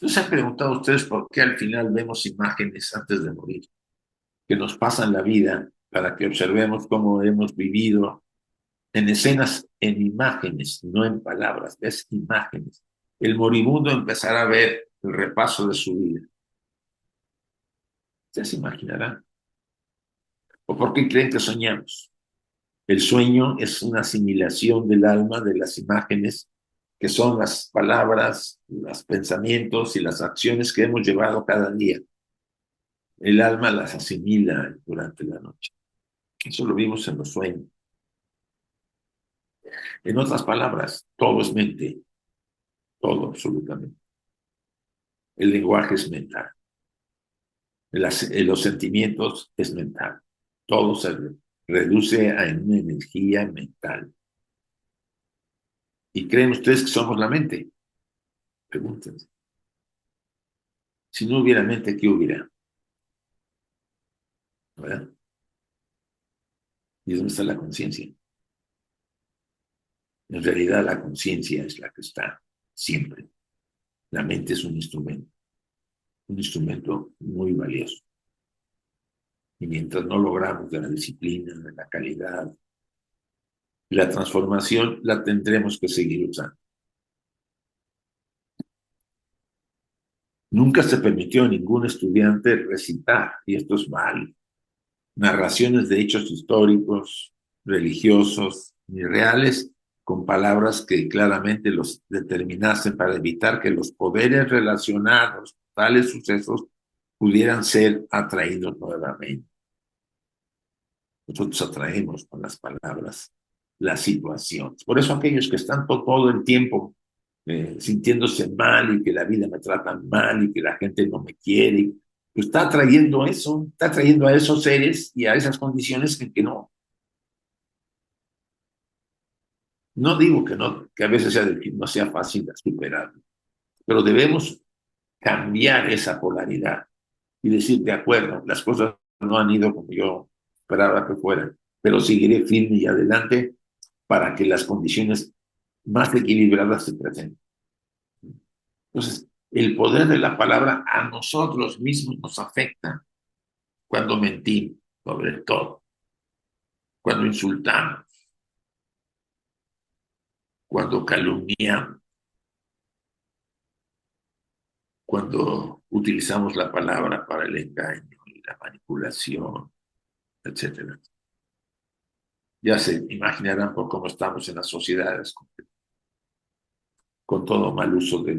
¿No se han preguntado ustedes por qué al final vemos imágenes antes de morir, que nos pasan la vida para que observemos cómo hemos vivido en escenas, en imágenes, no en palabras, ves imágenes? El moribundo empezará a ver el repaso de su vida. ¿Ustedes se imaginarán? ¿O por qué creen que soñamos? El sueño es una asimilación del alma de las imágenes que son las palabras, los pensamientos y las acciones que hemos llevado cada día. El alma las asimila durante la noche. Eso lo vimos en los sueños. En otras palabras, todo es mente, todo absolutamente. El lenguaje es mental. Los sentimientos es mental. Todo se reduce a una energía mental. ¿Y creen ustedes que somos la mente? Pregúntense. Si no hubiera mente, ¿qué hubiera? ¿Verdad? ¿Y dónde está la conciencia? En realidad la conciencia es la que está siempre. La mente es un instrumento muy valioso. Y mientras no logramos de la disciplina, de la calidad, la transformación, la tendremos que seguir usando. Nunca se permitió a ningún estudiante recitar, y esto es mal, narraciones de hechos históricos, religiosos ni reales, con palabras que claramente los determinasen para evitar que los poderes relacionados a tales sucesos pudieran ser atraídos nuevamente. Nosotros atraemos con las palabras las situaciones. Por eso aquellos que están todo el tiempo sintiéndose mal y que la vida me trata mal y que la gente no me quiere, pues está trayendo eso, está trayendo a esos seres y a esas condiciones que no. No digo que no, que a veces no sea fácil superarlo, pero debemos cambiar esa polaridad y decir, de acuerdo, las cosas no han ido como yo esperaba que fueran, pero seguiré firme y adelante para que las condiciones más equilibradas se presenten. Entonces, el poder de la palabra a nosotros mismos nos afecta cuando mentimos, sobre todo, cuando insultamos, cuando calumniamos, cuando utilizamos la palabra para el engaño y la manipulación, etc. Ya se imaginarán por cómo estamos en las sociedades con todo mal uso de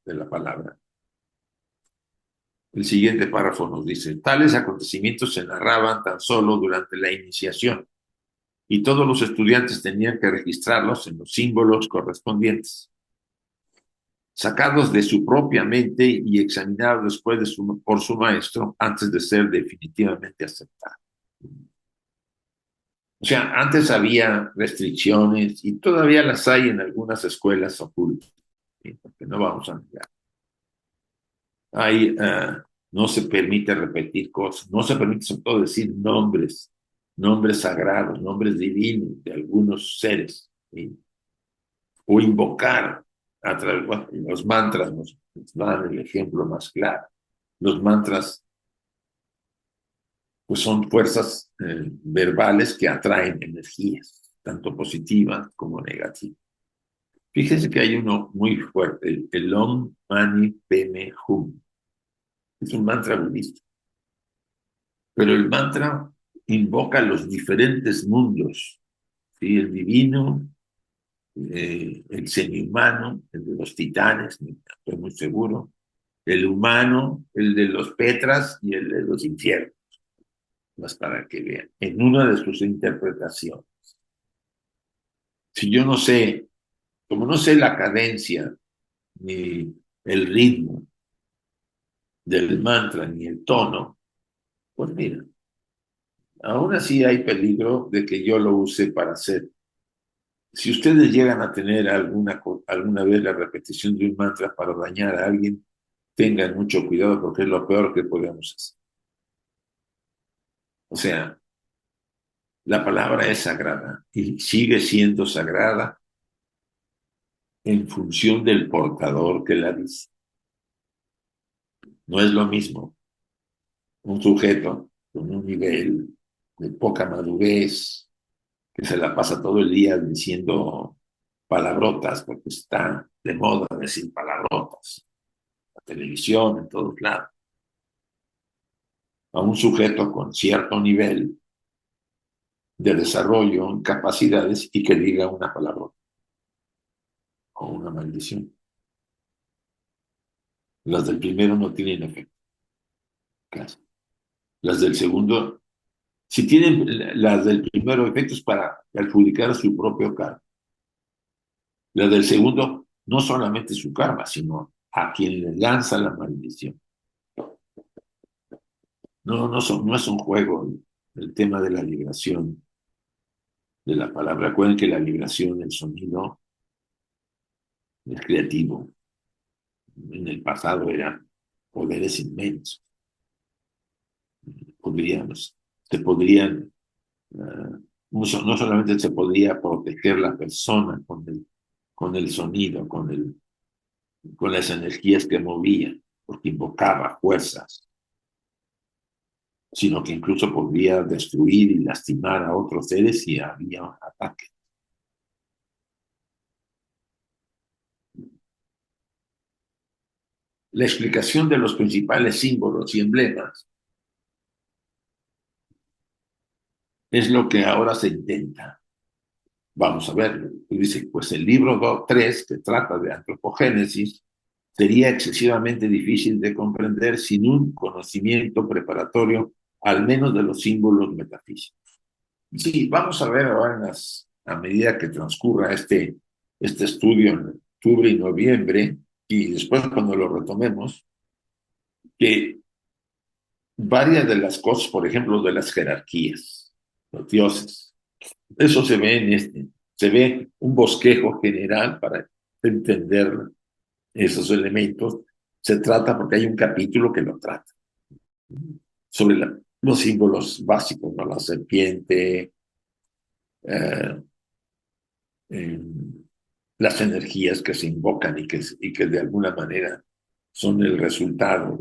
la palabra. El siguiente párrafo nos dice, tales acontecimientos se narraban tan solo durante la iniciación y todos los estudiantes tenían que registrarlos en los símbolos correspondientes, sacados de su propia mente y examinados después por su maestro antes de ser definitivamente aceptados. O sea, antes había restricciones y todavía las hay en algunas escuelas ocultas, ¿sí? Porque no vamos a negar. No se permite repetir cosas, no se permite sobre todo decir nombres sagrados, nombres divinos de algunos seres, ¿sí? O invocar a través de los mantras, nos dan el ejemplo más claro. Los mantras pues son fuerzas verbales que atraen energías, tanto positivas como negativas. Fíjense que hay uno muy fuerte, el Om Mani Padme Hum. Es un mantra budista. Pero el mantra invoca los diferentes mundos, ¿sí? El divino, el semihumano, el de los titanes, estoy muy seguro, el humano, el de los Petras y el de los infiernos, más para que vean, en una de sus interpretaciones. Si yo no sé, como no sé la cadencia, ni el ritmo del mantra, ni el tono, pues mira, aún así hay peligro de que yo lo use para hacer. Si ustedes llegan a tener alguna vez la repetición de un mantra para dañar a alguien, tengan mucho cuidado porque es lo peor que podemos hacer. O sea, la palabra es sagrada y sigue siendo sagrada en función del portador que la dice. No es lo mismo un sujeto con un nivel de poca madurez que se la pasa todo el día diciendo palabrotas porque está de moda decir palabrotas. televisión, en todos lados, a un sujeto con cierto nivel de desarrollo en capacidades y que diga una palabra o una maldición. Las del primero no tienen efecto. Casi. Las del segundo, si tienen las del primero efectos para perjudicar a su propio karma. Las del segundo, no solamente su karma, sino a quien le lanza la maldición. No es un juego el tema de la vibración de la palabra. Recuerden que la vibración, el sonido, es creativo. En el pasado eran poderes inmensos. Se podrían, no solamente se podría proteger la persona con el sonido, con las energías que movía, porque invocaba fuerzas, sino que incluso podría destruir y lastimar a otros seres si había un ataque. La explicación de los principales símbolos y emblemas es lo que ahora se intenta. Vamos a ver, dice, pues el libro 3, que trata de antropogénesis, sería excesivamente difícil de comprender sin un conocimiento preparatorio, al menos de los símbolos metafísicos. Sí, vamos a ver ahora a medida que transcurra este estudio en octubre y noviembre, y después cuando lo retomemos, que varias de las cosas, por ejemplo, de las jerarquías, los dioses, eso se ve se ve un bosquejo general para entender esos elementos. Se trata porque hay un capítulo que lo trata sobre los símbolos básicos, ¿no? La serpiente, eh, las energías que se invocan y que de alguna manera son el resultado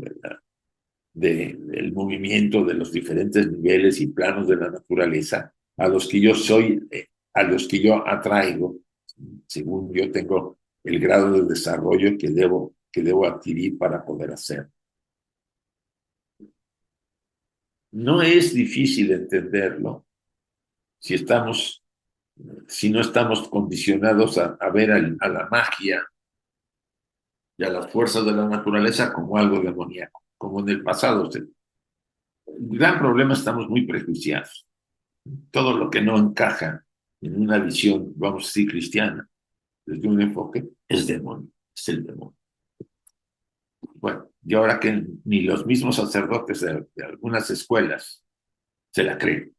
del movimiento de los diferentes niveles y planos de la naturaleza a los que yo soy, a los que yo atraigo, según yo tengo el grado de desarrollo que debo adquirir para poder hacer. No es difícil entenderlo si no estamos condicionados a ver a la magia y a las fuerzas de la naturaleza como algo demoníaco, como en el pasado. El gran problema, estamos muy prejuiciados. Todo lo que no encaja en una visión, vamos a decir, cristiana, desde un enfoque, es demonio, es el demonio. Bueno, y ahora que ni los mismos sacerdotes de algunas escuelas se la creen.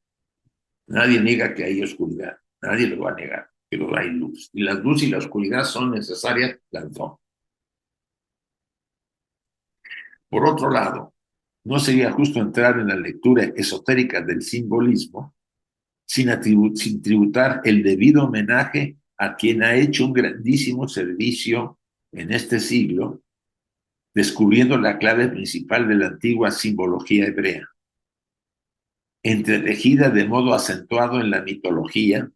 Nadie niega que hay oscuridad, nadie lo va a negar, pero hay luz. Y la luz y la oscuridad son necesarias, las dos. Por otro lado, no sería justo entrar en la lectura esotérica del simbolismo sin tributar el debido homenaje a quien ha hecho un grandísimo servicio en este siglo, descubriendo la clave principal de la antigua simbología hebrea, entretejida de modo acentuado en la mitología,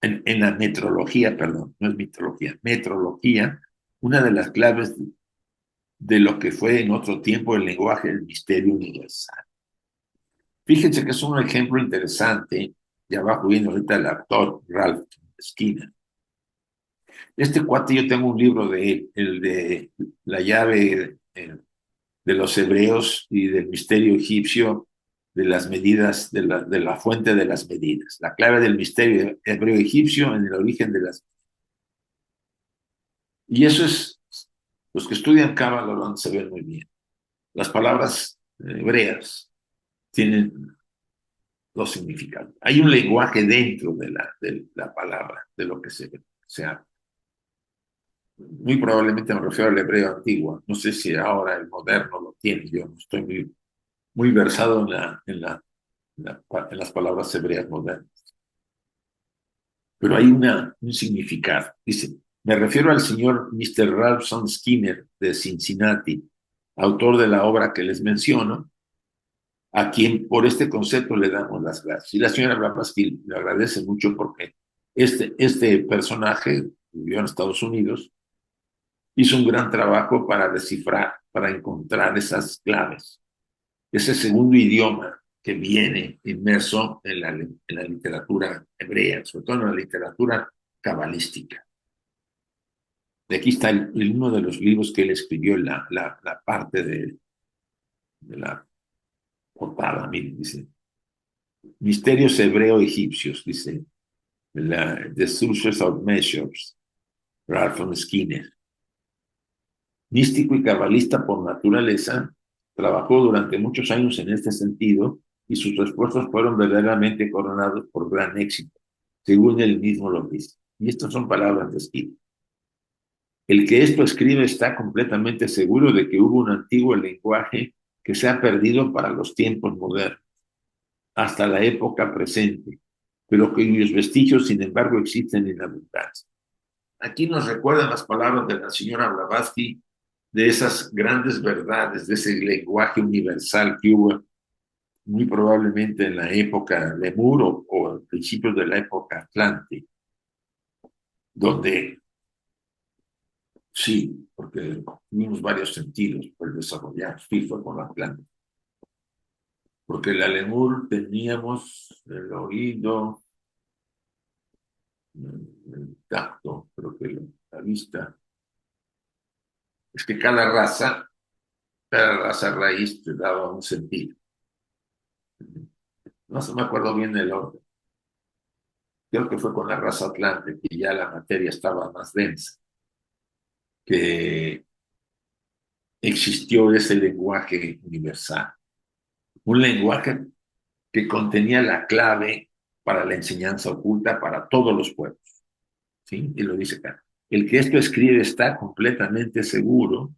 en la metrología, perdón, no es mitología, metrología, una de las claves de lo que fue en otro tiempo el lenguaje del misterio universal. Fíjense que es un ejemplo interesante, y abajo viene ahorita el actor Ralph Skinner. Este cuate, yo tengo un libro de él, el de la llave de los hebreos y del misterio egipcio, de las medidas, de la fuente de las medidas, la clave del misterio hebreo egipcio en el origen de las. Y eso es, los que estudian Cábala lo van a saber muy bien. Las palabras hebreas tienen dos significados. Hay un lenguaje dentro de la palabra, de lo que se habla. Muy probablemente me refiero al hebreo antiguo. No sé si ahora el moderno lo tiene. Yo no estoy muy versado en las palabras hebreas modernas. Pero hay un significado. Dice, me refiero al señor Mr. Ralphson Skinner de Cincinnati, autor de la obra que les menciono, a quien por este concepto le damos las gracias. Y la señora Blavatsky le agradece mucho porque este personaje vivió en Estados Unidos, hizo un gran trabajo para descifrar para encontrar esas claves. Ese segundo idioma que viene inmerso en la literatura hebrea, sobre todo en la literatura cabalística. De aquí está uno de los libros que él escribió, la parte de la portada, miren, dice, Misterios hebreo-egipcios, dice, The Sources of Measures, Ralph von Skinner. Místico y cabalista por naturaleza, trabajó durante muchos años en este sentido y sus esfuerzos fueron verdaderamente coronados por gran éxito, según él mismo lo dice. Y estas son palabras de Skinner. El que esto escribe está completamente seguro de que hubo un antiguo lenguaje que se ha perdido para los tiempos modernos, hasta la época presente, pero cuyos vestigios, sin embargo, existen en abundancia. Aquí nos recuerdan las palabras de la señora Blavatsky de esas grandes verdades, de ese lenguaje universal que hubo muy probablemente en la época Lemur o a principios de la época Atlante, donde sí, porque tuvimos varios sentidos por desarrollar, sí fue con Atlante. Porque la Lemur teníamos el oído, el tacto, creo que la vista. Es que cada raza raíz te daba un sentido. No se me acuerdo bien del orden. Creo que fue con la raza Atlante, que ya la materia estaba más densa, que existió ese lenguaje universal. Un lenguaje que contenía la clave para la enseñanza oculta para todos los pueblos. ¿Sí? Y lo dice acá. El que esto escribe está completamente seguro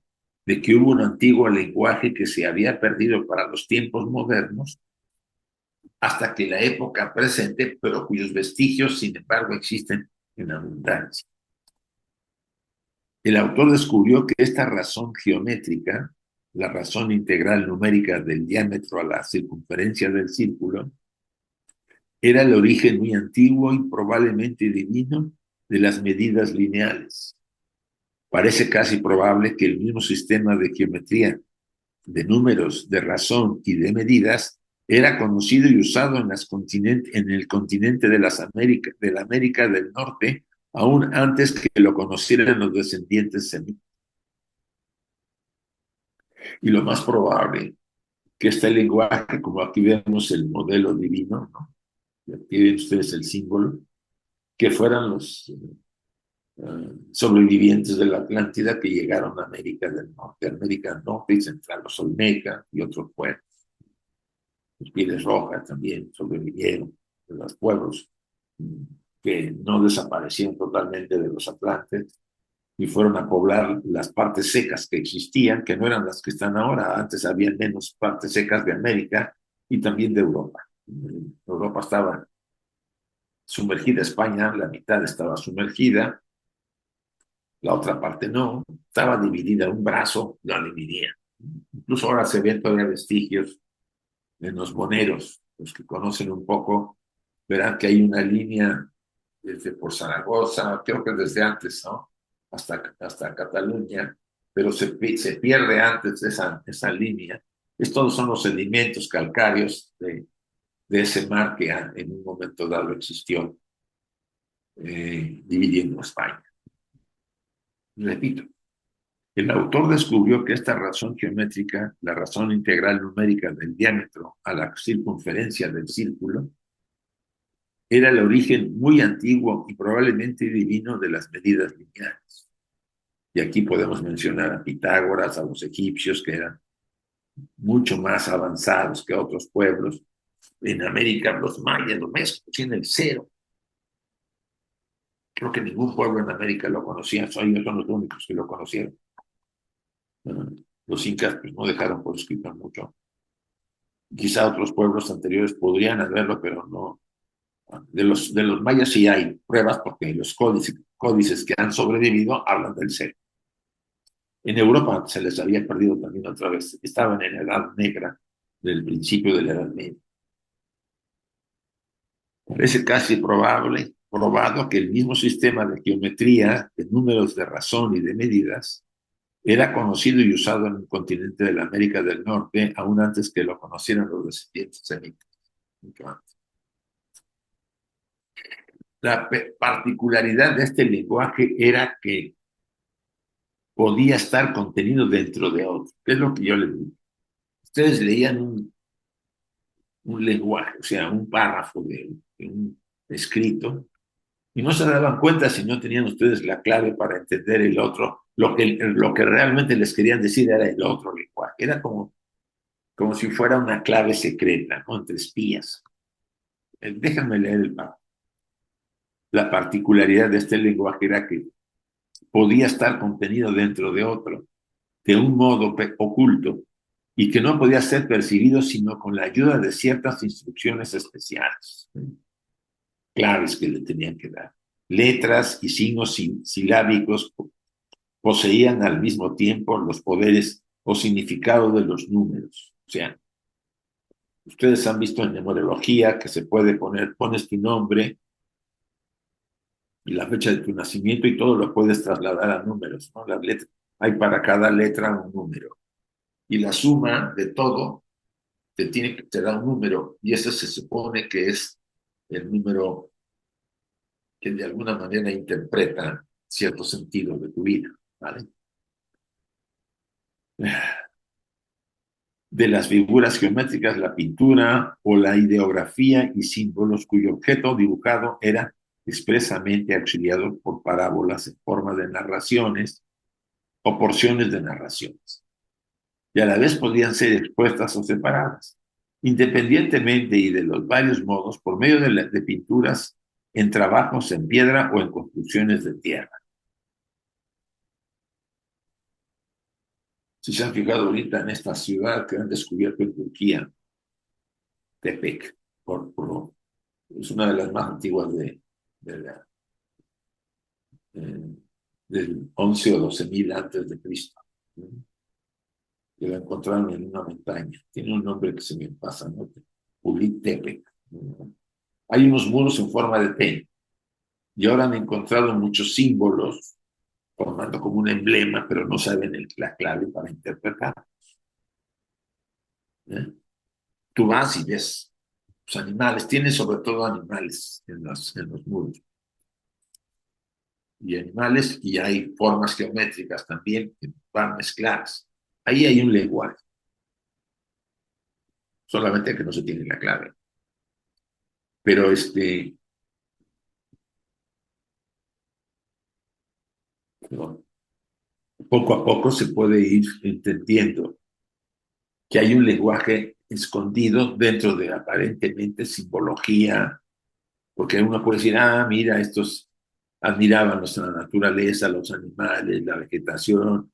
de que hubo un antiguo lenguaje que se había perdido para los tiempos modernos hasta que la época presente, pero cuyos vestigios, sin embargo, existen en abundancia. El autor descubrió que esta razón geométrica, la razón integral numérica del diámetro a la circunferencia del círculo, era el origen muy antiguo y probablemente divino de las medidas lineales. Parece casi probable que el mismo sistema de geometría, de números, de razón y de medidas era conocido y usado en el continente de la América del Norte, aún antes que lo conocieran los descendientes semitas. Y lo más probable que este lenguaje, como aquí vemos el modelo divino, ¿no? Y aquí ven ustedes el símbolo, que fueran los sobrevivientes de la Atlántida que llegaron a América del Norte y Central, los Olmeca y otros pueblos. Los Pieles Rojas también sobrevivieron de los pueblos que no desaparecieron totalmente de los Atlantes y fueron a poblar las partes secas que existían, que no eran las que están ahora. Antes había menos partes secas de América y también de Europa. Europa estaba sumergida, España, la mitad estaba sumergida, la otra parte no, estaba dividida, un brazo la dividía. Incluso ahora se ven todavía vestigios en los boneros, los que conocen un poco, verán que hay una línea desde por Zaragoza, creo que desde antes, ¿no? Hasta Cataluña, pero se pierde antes esa línea. Estos son los sedimentos calcáreos de ese mar que en un momento dado existió, dividiendo España. Repito, el autor descubrió que esta razón geométrica, la razón integral numérica del diámetro a la circunferencia del círculo, era el origen muy antiguo y probablemente divino de las medidas lineales. Y aquí podemos mencionar a Pitágoras, a los egipcios, que eran mucho más avanzados que otros pueblos. En América, los mayas, los mayas conocían el cero. Creo que ningún pueblo en América lo conocía, ellos son los únicos que lo conocieron. Los incas pues, no dejaron por escrito mucho. Quizá otros pueblos anteriores podrían haberlo, pero no. De los mayas sí hay pruebas porque los códices que han sobrevivido hablan del cero. En Europa se les había perdido también otra vez. Estaban en la Edad Negra del principio de la Edad Media. Parece casi probado que el mismo sistema de geometría, de números de razón y de medidas, Era conocido y usado en el continente de la América del Norte, aún antes que lo conocieran los descendientes semitas. Mucho antes. La particularidad de este lenguaje era que podía estar contenido dentro de otro. ¿Qué es lo que yo les digo? Ustedes leían un lenguaje, o sea, un párrafo de un escrito, y no se daban cuenta si no tenían ustedes la clave para entender el otro. Lo que realmente les querían decir era el otro lenguaje. Era como si fuera una clave secreta, ¿no? Entre espías. Déjenme leer el párrafo. La particularidad de este lenguaje era que podía estar contenido dentro de otro, de un modo oculto, y que no podía ser percibido sino con la ayuda de ciertas instrucciones especiales, claves que le tenían que dar. Letras y signos silábicos poseían al mismo tiempo los poderes o significado de los números. O sea, ustedes han visto en numerología que se puede pones tu nombre y la fecha de tu nacimiento y todo lo puedes trasladar a números, ¿no? Las letras, hay para cada letra un número. Y la suma de todo te da un número, y ese se supone que es el número que de alguna manera interpreta cierto sentido de tu vida, ¿vale? De las figuras geométricas, la pintura o la ideografía y símbolos cuyo objeto dibujado era expresamente auxiliado por parábolas en forma de narraciones o porciones de narraciones, y a la vez podían ser expuestas o separadas, independientemente y de los varios modos, por medio de pinturas en trabajos en piedra o en construcciones de tierra. Si se han fijado ahorita en esta ciudad que han descubierto en Turquía, Tepec, es una de las más antiguas del 11 o 12 mil antes de Cristo. Que la encontraron en una montaña. Tiene un nombre que se me pasa, ¿no? Ulit Tepec. Hay unos muros en forma de T, y ahora han encontrado muchos símbolos formando como un emblema, pero no saben la clave para interpretar. Tú vas y ves los animales, tiene sobre todo animales en los muros. Y animales, y hay formas geométricas también que van mezcladas. Ahí hay un lenguaje, solamente que no se tiene la clave. Pero poco a poco se puede ir entendiendo que hay un lenguaje escondido dentro de aparentemente simbología, porque uno puede decir, mira, estos admiraban nuestra naturaleza, los animales, la vegetación,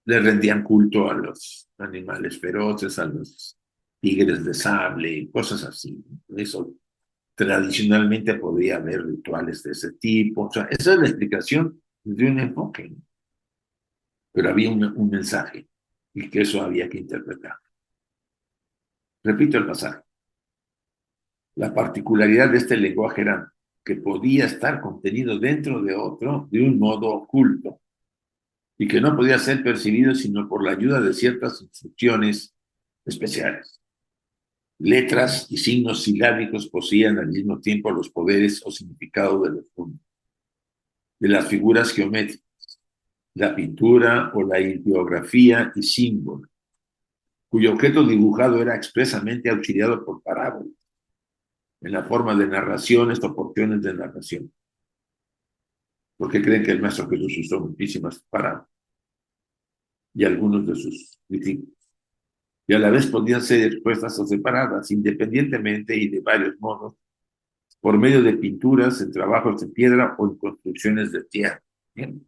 le rendían culto a los animales feroces, a los tigres de sable, cosas así. Eso tradicionalmente podría haber rituales de ese tipo. O sea, esa es la explicación de un enfoque, pero había un mensaje y que eso había que interpretar. Repito el pasaje. La particularidad de este lenguaje era que podía estar contenido dentro de otro de un modo oculto y que no podía ser percibido sino por la ayuda de ciertas instrucciones especiales. Letras y signos silábicos poseían al mismo tiempo los poderes o significado de los números, de las figuras geométricas, la pintura o la ideografía y símbolos, cuyo objeto dibujado era expresamente auxiliado por parábolas, en la forma de narraciones o porciones de narración. Porque creen que el Maestro Jesús usó muchísimas parábolas y algunos de sus discípulos. Y a la vez podían ser expuestas o separadas, independientemente y de varios modos, por medio de pinturas, en trabajos de piedra o en construcciones de tierra. Bien.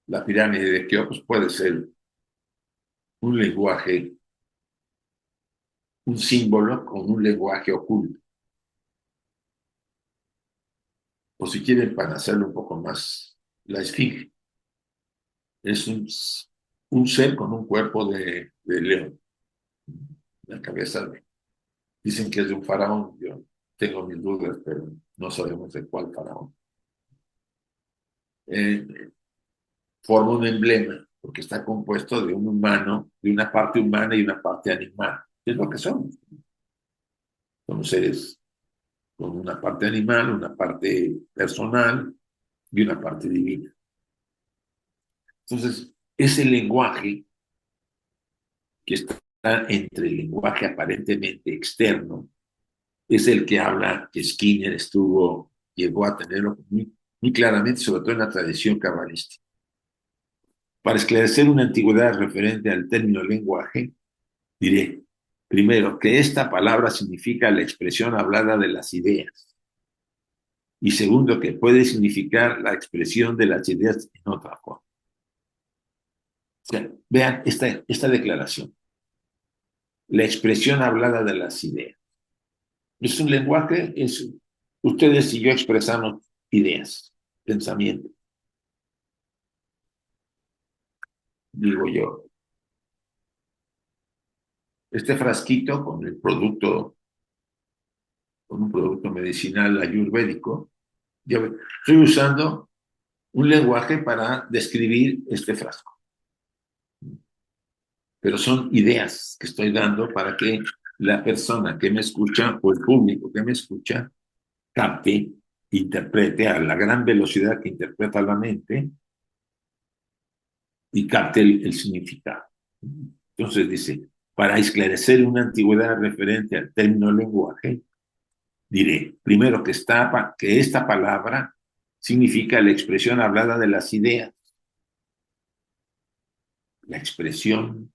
La pirámide de Keops puede ser un lenguaje, un símbolo con un lenguaje oculto. O si quieren, para hacerlo un poco más, la esfinge es un ser con un cuerpo de león, la cabeza dicen que es de un faraón, yo tengo mis dudas, pero no sabemos de cuál faraón. forma un emblema, porque está compuesto de un humano, de una parte humana y una parte animal. Es lo que somos. Somos seres con una parte animal, una parte personal y una parte divina. Entonces, ese lenguaje que está entre el lenguaje aparentemente externo es el que habla, que Skinner llegó a tenerlo muy claramente, sobre todo en la tradición cabalística. Para esclarecer una antigüedad referente al término lenguaje, diré, primero, que esta palabra significa la expresión hablada de las ideas. Y segundo, que puede significar la expresión de las ideas en otra forma. O sea, vean esta declaración. La expresión hablada de las ideas. Es un lenguaje, ustedes y yo expresamos ideas, pensamientos. Digo yo, este frasquito con un producto medicinal ayurvédico, yo estoy usando un lenguaje para describir este frasco. Pero son ideas que estoy dando para que la persona que me escucha o el público que me escucha capte, interprete a la gran velocidad que interpreta la mente y capte el significado. Entonces dice, para esclarecer una antigüedad referente al término lenguaje, diré, primero que esta palabra significa la expresión hablada de las ideas. La expresión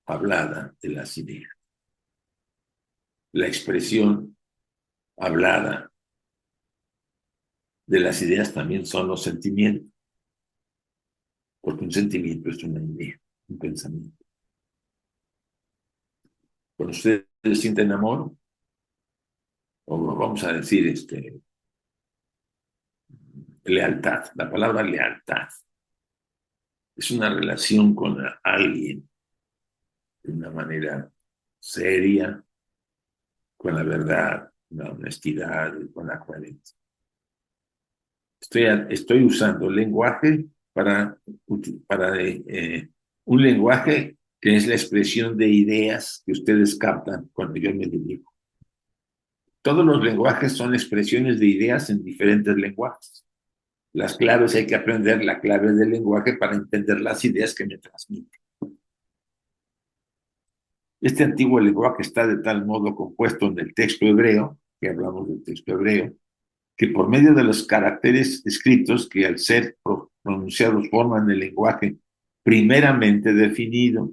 hablada de las ideas. La expresión hablada de las ideas también son los sentimientos, porque un sentimiento es una idea, un pensamiento. Cuando ustedes sienten amor, o vamos a decir lealtad, la palabra lealtad es una relación con alguien de una manera seria, con la verdad, con la honestidad y con la coherencia. Estoy usando lenguaje para un lenguaje que es la expresión de ideas que ustedes captan cuando yo me dirijo. Todos los lenguajes son expresiones de ideas en diferentes lenguajes. Las claves hay que aprender la clave del lenguaje para entender las ideas que me transmiten. Este antiguo lenguaje está de tal modo compuesto en el texto hebreo, que hablamos del texto hebreo, que por medio de los caracteres escritos que al ser pronunciados forman el lenguaje primeramente definido,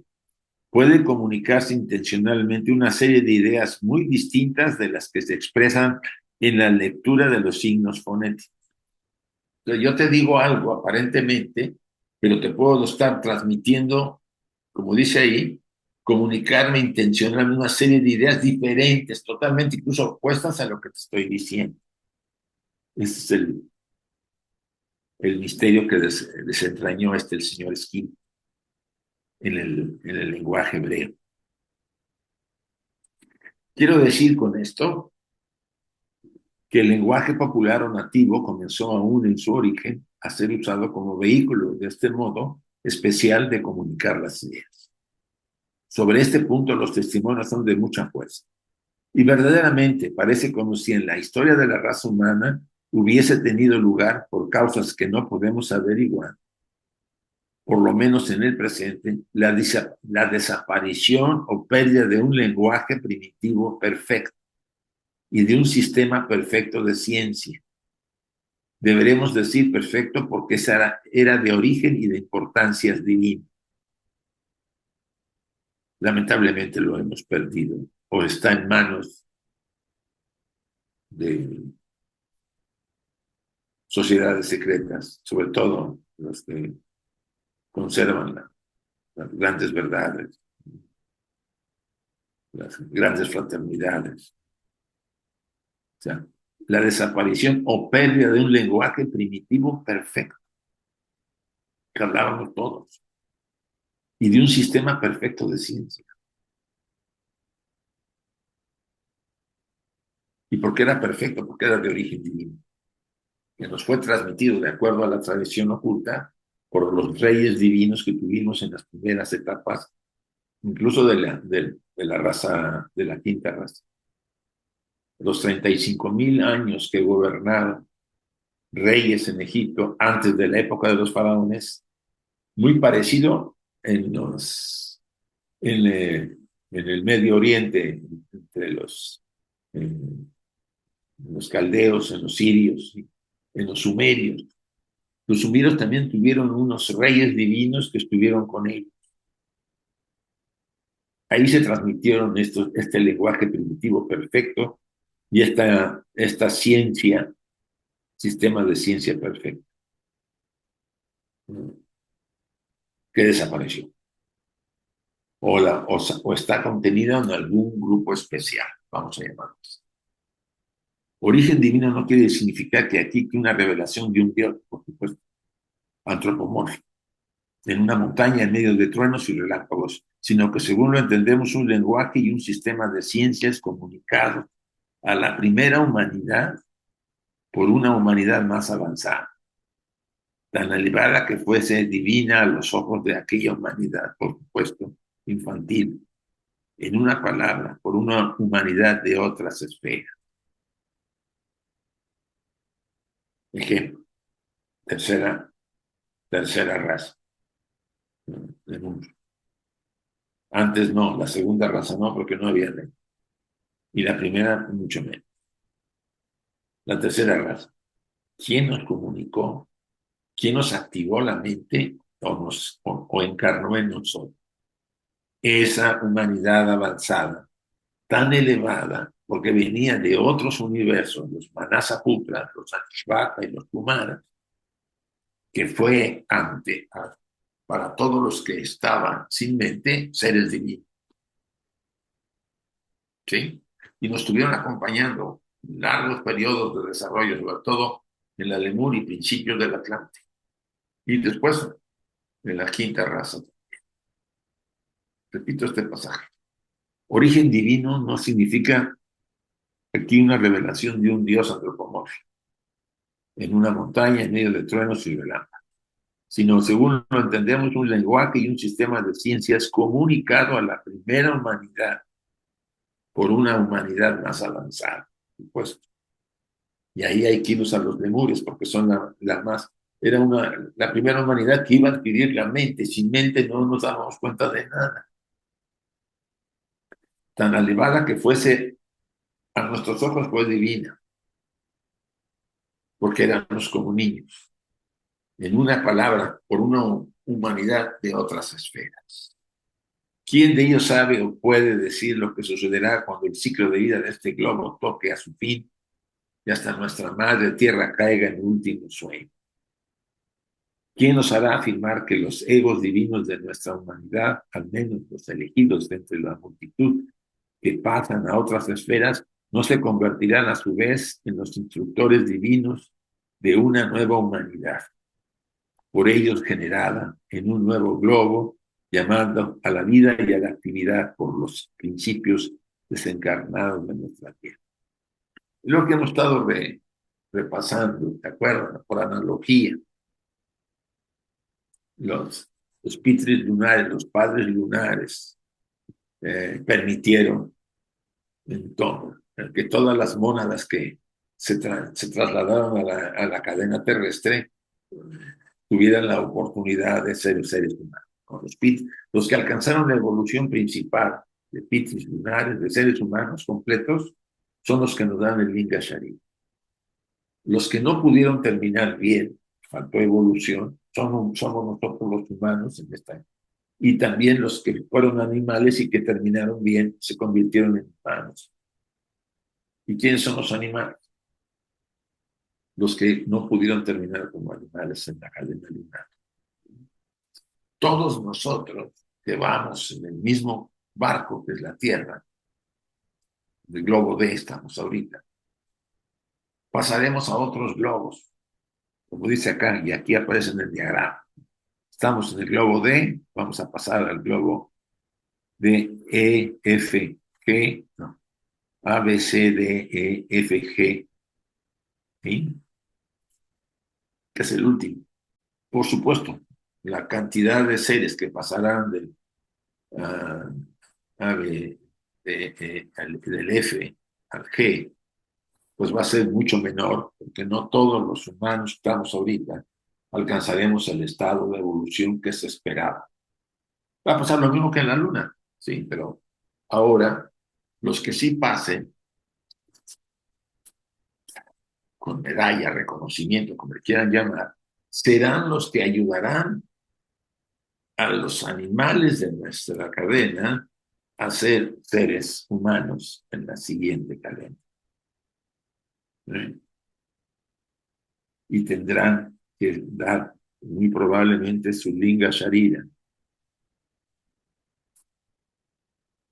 puede comunicarse intencionalmente una serie de ideas muy distintas de las que se expresan en la lectura de los signos fonéticos. Entonces, yo te digo algo aparentemente, pero te puedo estar transmitiendo, como dice ahí, comunicarme intencionalmente una serie de ideas diferentes, totalmente incluso opuestas a lo que te estoy diciendo. Ese es el misterio que desentrañó el señor Skinner en el lenguaje hebreo. Quiero decir con esto que el lenguaje popular o nativo comenzó aún en su origen a ser usado como vehículo de este modo especial de comunicar las ideas. Sobre este punto los testimonios son de mucha fuerza. Y verdaderamente parece como si en la historia de la raza humana hubiese tenido lugar, por causas que no podemos averiguar, por lo menos en el presente, la desaparición o pérdida de un lenguaje primitivo perfecto y de un sistema perfecto de ciencia. Deberemos decir perfecto porque esa era de origen y de importancias divinas. Lamentablemente lo hemos perdido o está en manos de sociedades secretas, sobre todo las que conservan las grandes verdades, las grandes fraternidades. O sea, la desaparición o pérdida de un lenguaje primitivo perfecto, que hablábamos todos, y de un sistema perfecto de ciencia. ¿Y por qué era perfecto? Porque era de origen divino, que nos fue transmitido de acuerdo a la tradición oculta por los reyes divinos que tuvimos en las primeras etapas, incluso de la raza, de la quinta raza. Los 35,000 años que gobernaron reyes en Egipto antes de la época de los faraones, muy parecido en el Medio Oriente, entre en los caldeos, en los sirios, en los sumerios. Los sumerios también tuvieron unos reyes divinos que estuvieron con ellos. Ahí se transmitieron este lenguaje primitivo perfecto y esta ciencia, sistema de ciencia perfecta, que desapareció. O está contenida en algún grupo especial, vamos a llamarlo así. Origen divino no quiere significar que aquí hay una revelación de un Dios, por supuesto, antropomórfico, en una montaña en medio de truenos y relámpagos, sino que según lo entendemos un lenguaje y un sistema de ciencias comunicados a la primera humanidad por una humanidad más avanzada, tan elevada que fuese divina a los ojos de aquella humanidad, por supuesto, infantil, en una palabra, por una humanidad de otras esferas. Ejemplo, tercera raza del mundo. Antes no, la segunda raza no, porque no había ley. Y la primera, mucho menos. La tercera raza. ¿Quién nos comunicó? ¿Quién nos activó la mente o encarnó en nosotros? Esa humanidad avanzada, tan elevada, porque venía de otros universos, los Manasaputra, los Anishvaka y los Kumaras, que fue para todos los que estaban sin mente, seres divinos. ¿Sí? Y nos estuvieron acompañando largos periodos de desarrollo, sobre todo en la Lemur y principios del Atlántico. Y después en la quinta raza. Repito este pasaje. Origen divino no significa aquí una revelación de un Dios antropomórfico en una montaña en medio de truenos y relámpagos, sino, según lo entendemos, un lenguaje y un sistema de ciencias comunicado a la primera humanidad por una humanidad más avanzada, por supuesto. Y ahí hay que irnos a los lemures, porque son la más... Era la primera humanidad que iba a adquirir la mente. Sin mente no nos dábamos cuenta de nada. Tan elevada que fuese, a nuestros ojos fue divina, porque éramos como niños. En una palabra, por una humanidad de otras esferas. ¿Quién de ellos sabe o puede decir lo que sucederá cuando el ciclo de vida de este globo toque a su fin y hasta nuestra madre tierra caiga en el último sueño? ¿Quién nos hará afirmar que los egos divinos de nuestra humanidad, al menos los elegidos de entre la multitud que pasan a otras esferas, no se convertirán a su vez en los instructores divinos de una nueva humanidad, por ellos generada en un nuevo globo, llamando a la vida y a la actividad por los principios desencarnados de nuestra tierra? Es lo que hemos estado repasando, ¿te acuerdas? Por analogía. Los pitris lunares, los padres lunares, permitieron que todas las mónadas que se trasladaron a la cadena terrestre tuvieran la oportunidad de ser seres humanos. Con los que alcanzaron la evolución principal de pitris lunares, de seres humanos completos, son los que nos dan el Linga Sharira. Los que no pudieron terminar bien, faltó evolución, somos nosotros los humanos en esta. Y también los que fueron animales y que terminaron bien, se convirtieron en humanos. ¿Y quiénes son los animales? Los que no pudieron terminar como animales en la cadena lunar. Todos nosotros que vamos en el mismo barco que es la Tierra, del globo D estamos ahorita, pasaremos a otros globos, como dice acá, y aquí aparece en el diagrama. Estamos en el globo D, vamos a pasar al globo D, E, F, G, no, A, B, C, D, E, F, G, ¿sí? Que es el último. Por supuesto, la cantidad de seres que pasarán ah, del F al G, pues va a ser mucho menor, porque no todos los humanos que estamos ahorita alcanzaremos el estado de evolución que se esperaba. Va a pasar lo mismo que en la Luna, sí, pero ahora los que sí pasen con medalla, reconocimiento, como le quieran llamar, serán los que ayudarán a los animales de nuestra cadena a ser seres humanos en la siguiente cadena. ¿Eh? Y tendrán que dar muy probablemente su linga sharira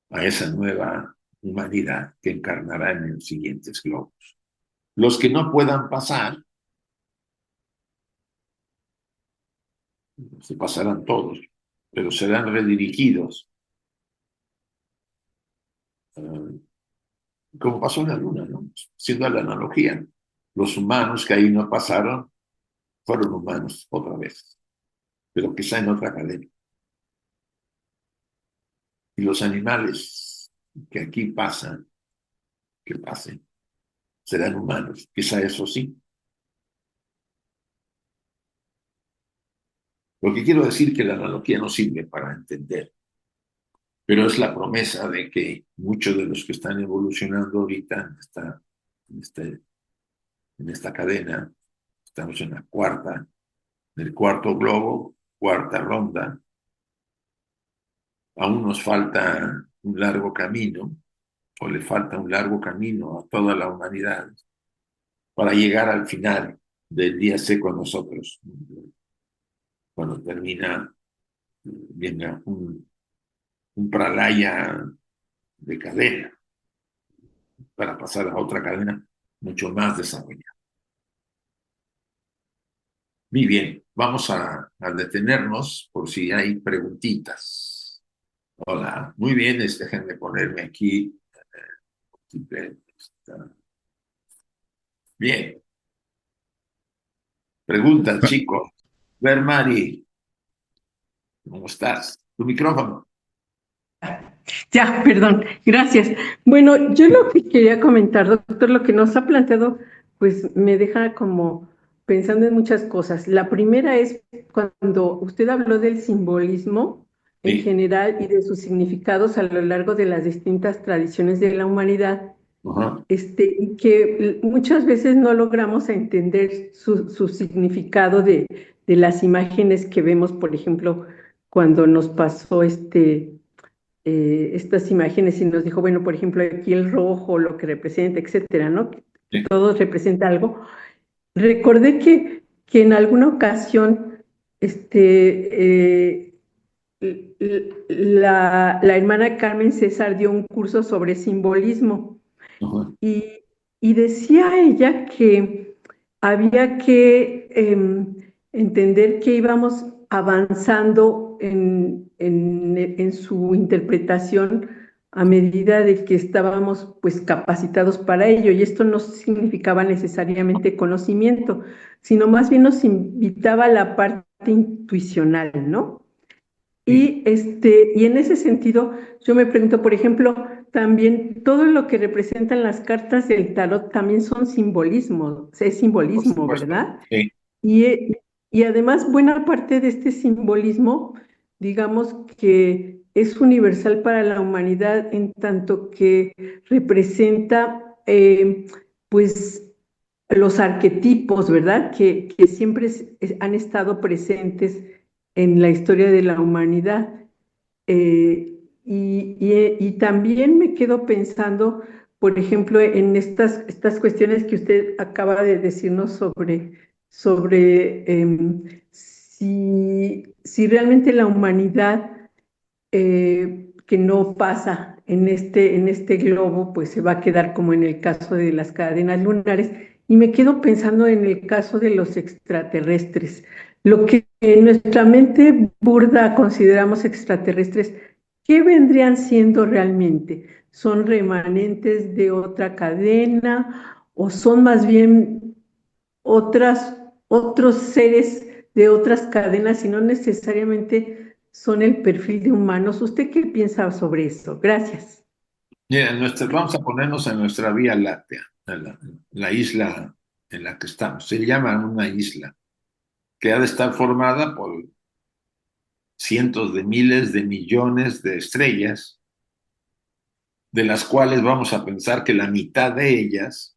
a esa nueva humanidad que encarnará en los siguientes globos. Los que no puedan pasar, se pasarán todos, pero serán redirigidos, como pasó en la Luna, ¿no? Siendo la analogía. Los humanos que ahí no pasaron fueron humanos otra vez, pero quizá en otra cadena. Y los animales que aquí pasan, que pasen, serán humanos, quizá eso sí. Lo que quiero decir es que la analogía no sirve para entender, pero es la promesa de que muchos de los que están evolucionando ahorita en esta cadena, estamos en el cuarto globo, cuarta ronda, aún nos falta un largo camino, o le falta un largo camino a toda la humanidad para llegar al final del día C con nosotros, cuando termina, venga un pralaya de cadena, para pasar a otra cadena mucho más desarrollada. Muy bien, vamos a detenernos por si hay preguntitas. Hola, muy bien, déjenme ponerme aquí. Bien, preguntas, chicos. Ver, Mari, ¿cómo estás? Tu micrófono. Ya, perdón, gracias. Bueno, yo lo que quería comentar, doctor, lo que nos ha planteado, pues me deja como pensando en muchas cosas. La primera es cuando usted habló del simbolismo en Sí. general y de sus significados a lo largo de las distintas tradiciones de la humanidad, Ajá. y que muchas veces no logramos entender su significado de las imágenes que vemos, por ejemplo, cuando nos pasó estas imágenes y nos dijo, bueno, por ejemplo, aquí el rojo, lo que representa, etcétera, ¿no? Sí. Todo representa algo. Recordé que en alguna ocasión, la hermana Carmen César dio un curso sobre simbolismo Ajá. y decía ella que había que entender que íbamos avanzando en su interpretación a medida de que estábamos pues capacitados para ello, y esto no significaba necesariamente conocimiento, sino más bien nos invitaba a la parte intuicional, ¿no? Sí. Y en ese sentido, yo me pregunto, por ejemplo, también todo lo que representan las cartas del tarot también son simbolismo, es Por simbolismo, supuesto. ¿verdad? Sí. Y además, buena parte de este simbolismo, digamos que es universal para la humanidad en tanto que representa, pues, los arquetipos, ¿verdad? Que siempre han estado presentes en la historia de la humanidad. Y también me quedo pensando, por ejemplo, en estas cuestiones que usted acaba de decirnos sobre si realmente la humanidad que no pasa en este globo, pues se va a quedar como en el caso de las cadenas lunares. Y me quedo pensando en el caso de los extraterrestres. Lo que en nuestra mente burda consideramos extraterrestres, ¿qué vendrían siendo realmente? ¿Son remanentes de otra cadena o son más bien otros seres de otras cadenas y no necesariamente son el perfil de humanos. ¿Usted qué piensa sobre eso? Gracias. Mira, vamos a ponernos en nuestra Vía Láctea, en la isla en la que estamos. Se llama una isla que ha de estar formada por cientos de miles de millones de estrellas, de las cuales vamos a pensar que la mitad de ellas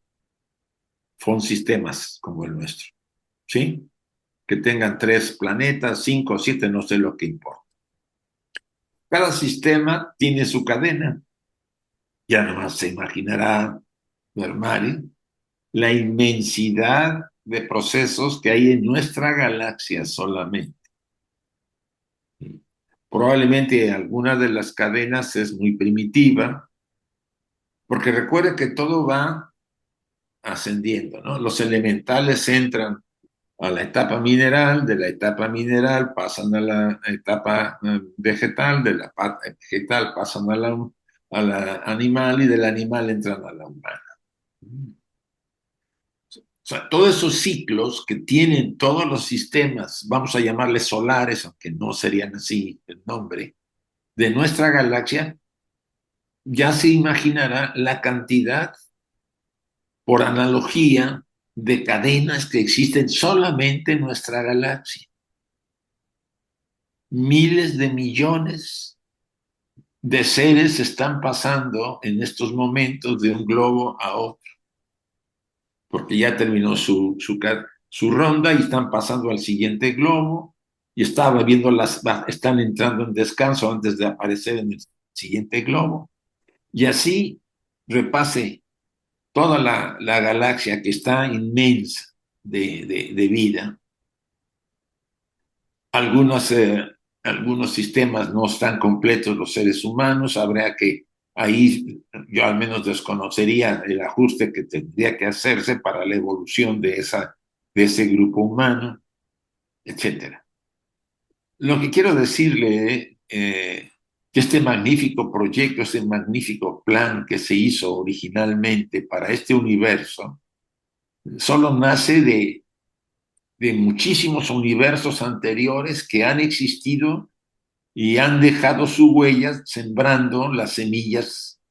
son sistemas como el nuestro, ¿sí? Que tengan 3 planetas, 5, 7, no sé lo que importa. Cada sistema tiene su cadena. Ya nomás se imaginará, Mari, la inmensidad de procesos que hay en nuestra galaxia solamente. Probablemente alguna de las cadenas es muy primitiva, porque recuerde que todo va ascendiendo, ¿no? Los elementales entran a la etapa mineral, de la etapa mineral pasan a la etapa vegetal, de la parte vegetal pasan a la animal y del animal entran a la humana. O sea, todos esos ciclos que tienen todos los sistemas, vamos a llamarles solares, aunque no serían así el nombre, de nuestra galaxia, ya se imaginará la cantidad, por analogía, de cadenas que existen solamente en nuestra galaxia. Miles de millones de seres están pasando en estos momentos de un globo a otro, porque ya terminó su ronda y están pasando al siguiente globo y estaba viendo están entrando en descanso antes de aparecer en el siguiente globo. Y así repase toda la galaxia que está inmensa de vida. Algunos sistemas no están completos los seres humanos, habría que, ahí yo al menos desconocería el ajuste que tendría que hacerse para la evolución de ese grupo humano, etcétera. Lo que quiero decirle, que este magnífico proyecto, este magnífico plan que se hizo originalmente para este universo, solo nace de muchísimos universos anteriores que han existido y han dejado su huella sembrando las semillas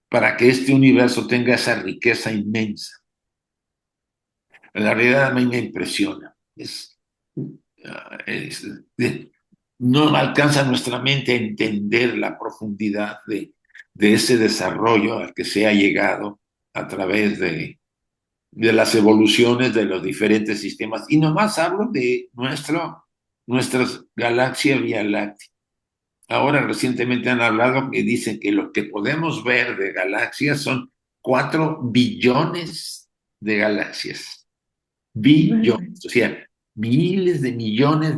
para que este universo tenga esa riqueza inmensa. La realidad a mí me impresiona. Es, no alcanza nuestra mente a entender la profundidad de ese desarrollo al que se ha llegado a través de las evoluciones de los diferentes sistemas. Y nomás hablo de nuestra galaxia Vía Láctea. Ahora recientemente han hablado que dicen que lo que podemos ver de galaxias son 4 billones de galaxias. Billones, o sea, miles de millones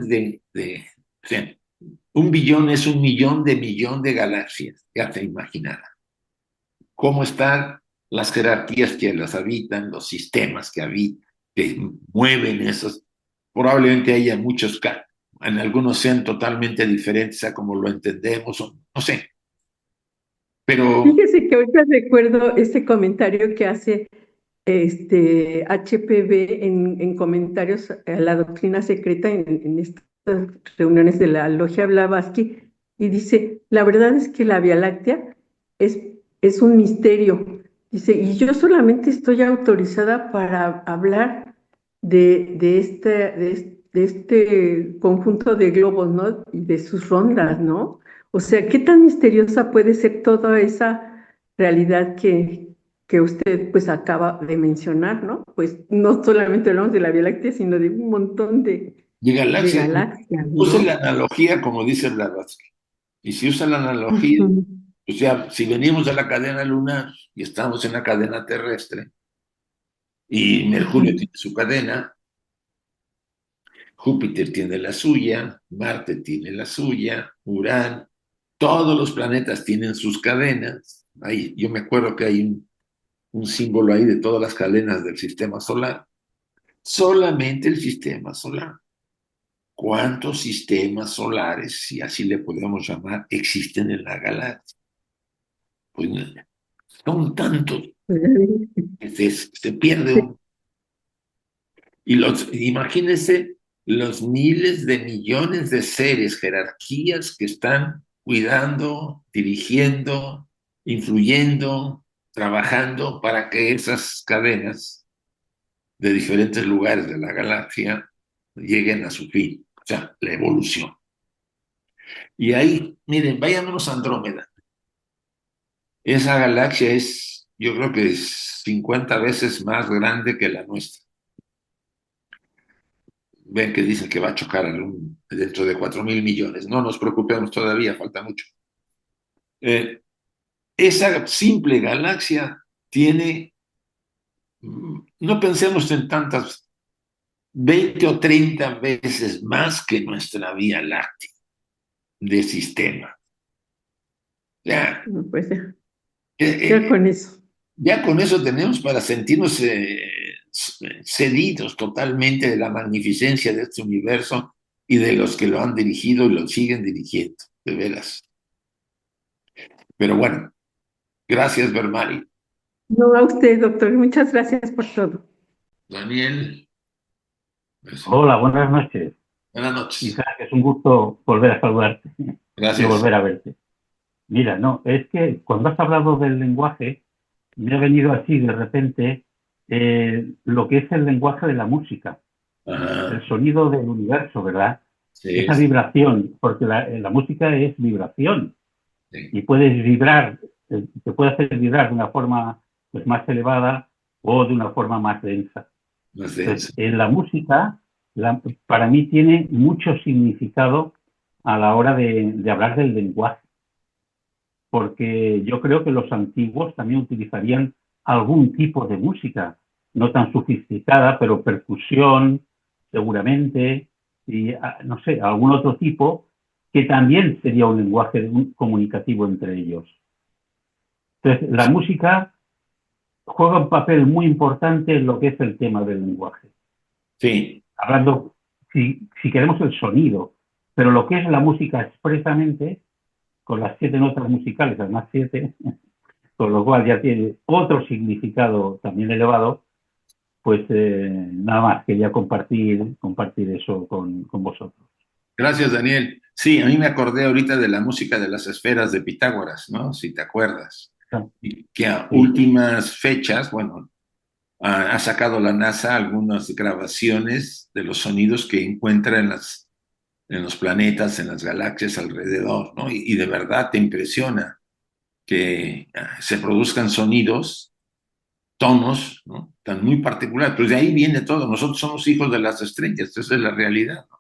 o sea, 1 billón es 1 millón de galaxias, ya te imaginarás. ¿Cómo están las jerarquías que las habitan, los sistemas que habitan, que mueven esos? Probablemente haya muchos en algunos sean totalmente diferentes a como lo entendemos, o no sé. Pero Fíjese que ahorita recuerdo este comentario que hace HPV en comentarios a la doctrina secreta en estas reuniones de la Logia Blavatsky, y dice, la verdad es que la Vía Láctea es un misterio. Dice, y yo solamente estoy autorizada para hablar de este conjunto de globos, ¿no? Y de sus rondas, ¿no? O sea, ¿qué tan misteriosa puede ser toda esa realidad que usted pues acaba de mencionar, ¿no? Pues no solamente hablamos de la Vía Láctea, sino de un montón de de galaxias, galaxias, use la ¿no? analogía como dice Blavatsky. Y si usa la analogía, Ujú. o sea, si venimos de la cadena lunar y estamos en la cadena terrestre, y Mercurio Ujú. tiene su cadena, Júpiter tiene la suya, Marte tiene la suya, Urano, todos los planetas tienen sus cadenas. Ahí, yo me acuerdo que hay un símbolo ahí de todas las cadenas del sistema solar. Solamente el sistema solar. ¿Cuántos sistemas solares, si así le podemos llamar, existen en la galaxia? Pues son tantos que se pierde Sí. un. Y imagínense los miles de millones de seres, jerarquías que están cuidando, dirigiendo, influyendo, trabajando para que esas cadenas de diferentes lugares de la galaxia lleguen a su fin, o sea, la evolución. Y ahí, miren, váyanos a Andrómeda. Esa galaxia es, yo creo que es 50 veces más grande que la nuestra. Ven que dicen que va a chocar dentro de 4.000 millones. No nos preocupemos todavía, falta mucho. Esa simple galaxia tiene, no pensemos en tantas, 20 o 30 veces más que nuestra Vía Láctea de sistema. Ya, Pues eh, ya eh, con eso. ya con eso tenemos para sentirnos cedidos totalmente de la magnificencia de este universo y de los que lo han dirigido y lo siguen dirigiendo, de veras. Pero bueno, gracias, Bermari. No a usted, doctor. Muchas gracias por todo. Daniel, pues, Hola, buenas noches. buenas noches. Isaac, es un gusto volver a saludarte y Gracias. volver a verte. Mira, no, es que cuando has hablado del lenguaje, me ha venido así de repente lo que es el lenguaje de la música, Ajá, el sonido del universo, ¿verdad? sí, Esa vibración, porque la música es vibración sí, y puedes vibrar, te puede hacer vibrar de una forma pues, más elevada o de una forma más densa. más denso. Entonces, en la música, para mí tiene mucho significado a la hora de hablar del lenguaje, porque yo creo que los antiguos también utilizarían algún tipo de música, no tan sofisticada, pero percusión, seguramente, y no sé, algún otro tipo que también sería un lenguaje comunicativo entre ellos. Entonces, la música juega un papel muy importante en lo que es el tema del lenguaje. Sí, Hablando, si queremos el sonido, pero lo que es la música expresamente, con las 7 notas musicales, además 7, con lo cual ya tiene otro significado también elevado, pues nada más, quería compartir eso con vosotros. gracias, Daniel. Sí, a mí me acordé ahorita de la música de las esferas de Pitágoras, ¿no? Si te acuerdas. Y que a Sí, últimas fechas, bueno, ha sacado la NASA algunas grabaciones de los sonidos que encuentra en los planetas, en las galaxias alrededor, ¿no? Y de verdad te impresiona que se produzcan sonidos, tonos, ¿no? Tan muy particulares. Pues de ahí viene todo. Nosotros somos hijos de las estrellas, esa es la realidad, ¿no?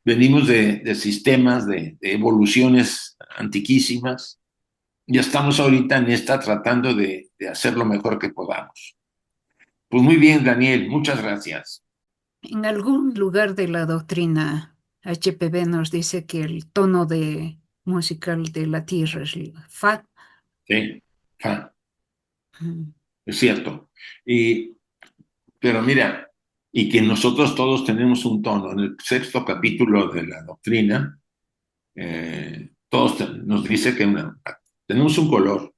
Venimos de sistemas, de evoluciones antiquísimas. Ya estamos ahorita en esta tratando de hacer lo mejor que podamos. Pues muy bien, Daniel, muchas gracias. En algún lugar de la doctrina, HPB nos dice que el tono de musical de la Tierra es el fa. Sí, fa, Mm. es cierto. Pero mira, y que nosotros todos tenemos un tono. En el sexto capítulo de la doctrina, nos dice que tenemos un color,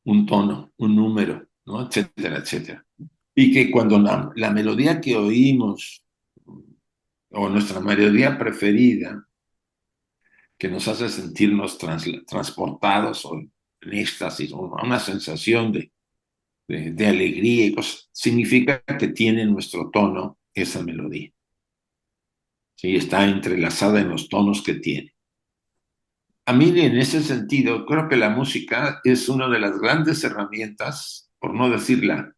un tono, un número, ¿no? Etcétera, etcétera. Y que cuando la melodía que oímos, o nuestra melodía preferida, que nos hace sentirnos transportados o en éxtasis, o una sensación de alegría y cosas, significa que tiene nuestro tono esa melodía. Sí, está entrelazada en los tonos que tiene. A mí, en ese sentido, creo que la música es una de las grandes herramientas, por no decirla,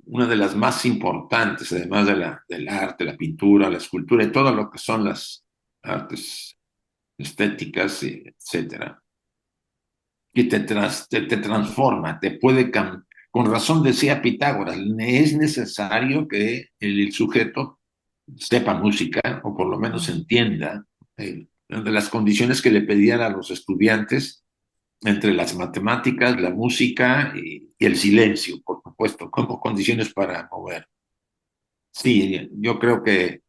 una de las más importantes, además del arte, la pintura, la escultura y todo lo que son las artes estéticas, etcétera, que te transforma, te puede cambiar. Con razón decía Pitágoras, es necesario que el sujeto sepa música o por lo menos entienda de las condiciones que le pedían a los estudiantes entre las matemáticas, la música y el silencio, por supuesto, como condiciones para mover. Sí, yo creo que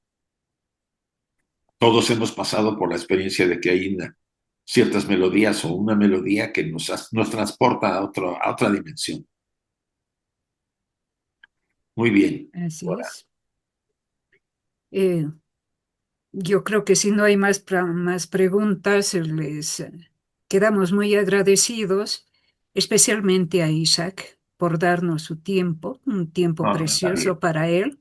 todos hemos pasado por la experiencia de que hay ciertas melodías o una melodía que nos transporta a otra dimensión. Muy bien. Así Ahora, es. Eh, Yo creo que si no hay más preguntas, les quedamos muy agradecidos, especialmente a Isaac, por darnos su tiempo, un tiempo No, está bien. precioso para él,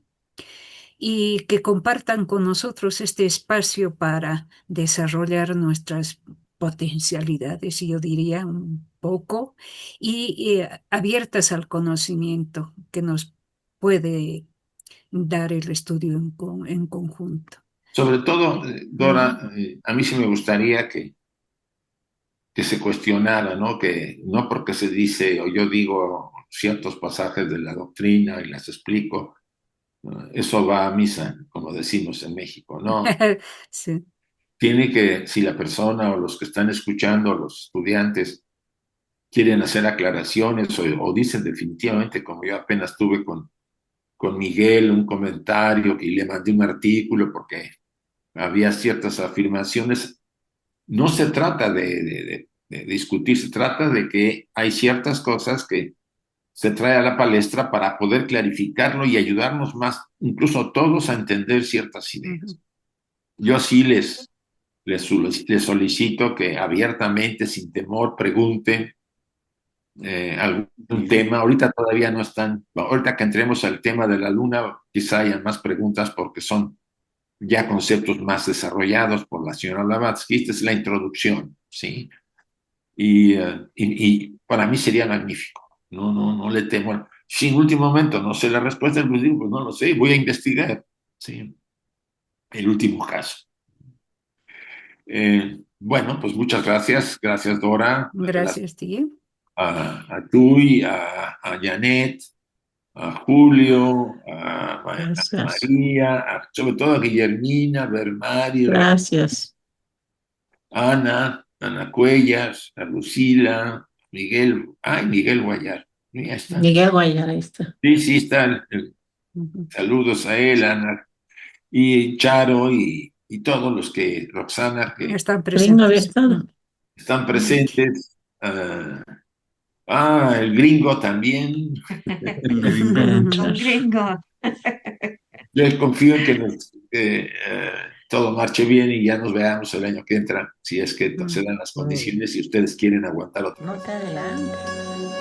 y que compartan con nosotros este espacio para desarrollar nuestras potencialidades, yo diría un poco, y abiertas al conocimiento que nos puede dar el estudio en conjunto. Sobre todo, Ujú. Dora, a mí sí me gustaría que se cuestionara, ¿no? Que no porque se dice o yo digo ciertos pasajes de la doctrina y las explico, eso va a misa, como decimos en México, ¿no? Sí. Tiene que, si la persona o los que están escuchando, los estudiantes, quieren hacer aclaraciones o dicen definitivamente, como yo apenas tuve con Miguel, un comentario y le mandé un artículo porque había ciertas afirmaciones. No se trata de discutir, se trata de que hay ciertas cosas que se trae a la palestra para poder clarificarlo y ayudarnos más, incluso todos, a entender ciertas Ujú. ideas. Yo sí les solicito que abiertamente, sin temor, pregunten algún tema. Ahorita todavía no están, ahorita que entremos al tema de la luna, quizá haya más preguntas porque son ya conceptos más desarrollados por la señora Blavatsky. Esta es la introducción, ¿sí? Y para mí sería magnífico. No le temo. Si en último momento no sé la respuesta, pues digo, pues no lo sé, voy a investigar, ¿sí? El último caso. Bueno, pues muchas gracias. Gracias, Dora. Gracias, tío. A Tuy, a Janet, a Julio, a Gracias. María, sobre todo a Guillermina, Bermari, Gracias. Ana Cuellas, a Lucila, Miguel, ay, Miguel Guayar, ya está. Miguel Guayar, ahí está. Sí, sí, está. Ujú. Saludos a él, Ana, y Charo, y todos los que, Roxana, que Están Gringo había presentes. estado. están presentes. El gringo también. Gracias. Un gringo. Yo confío en que todo marche bien y ya nos veamos el año que entra, si es que se dan las condiciones y ustedes quieren aguantar otro. No te adelantes.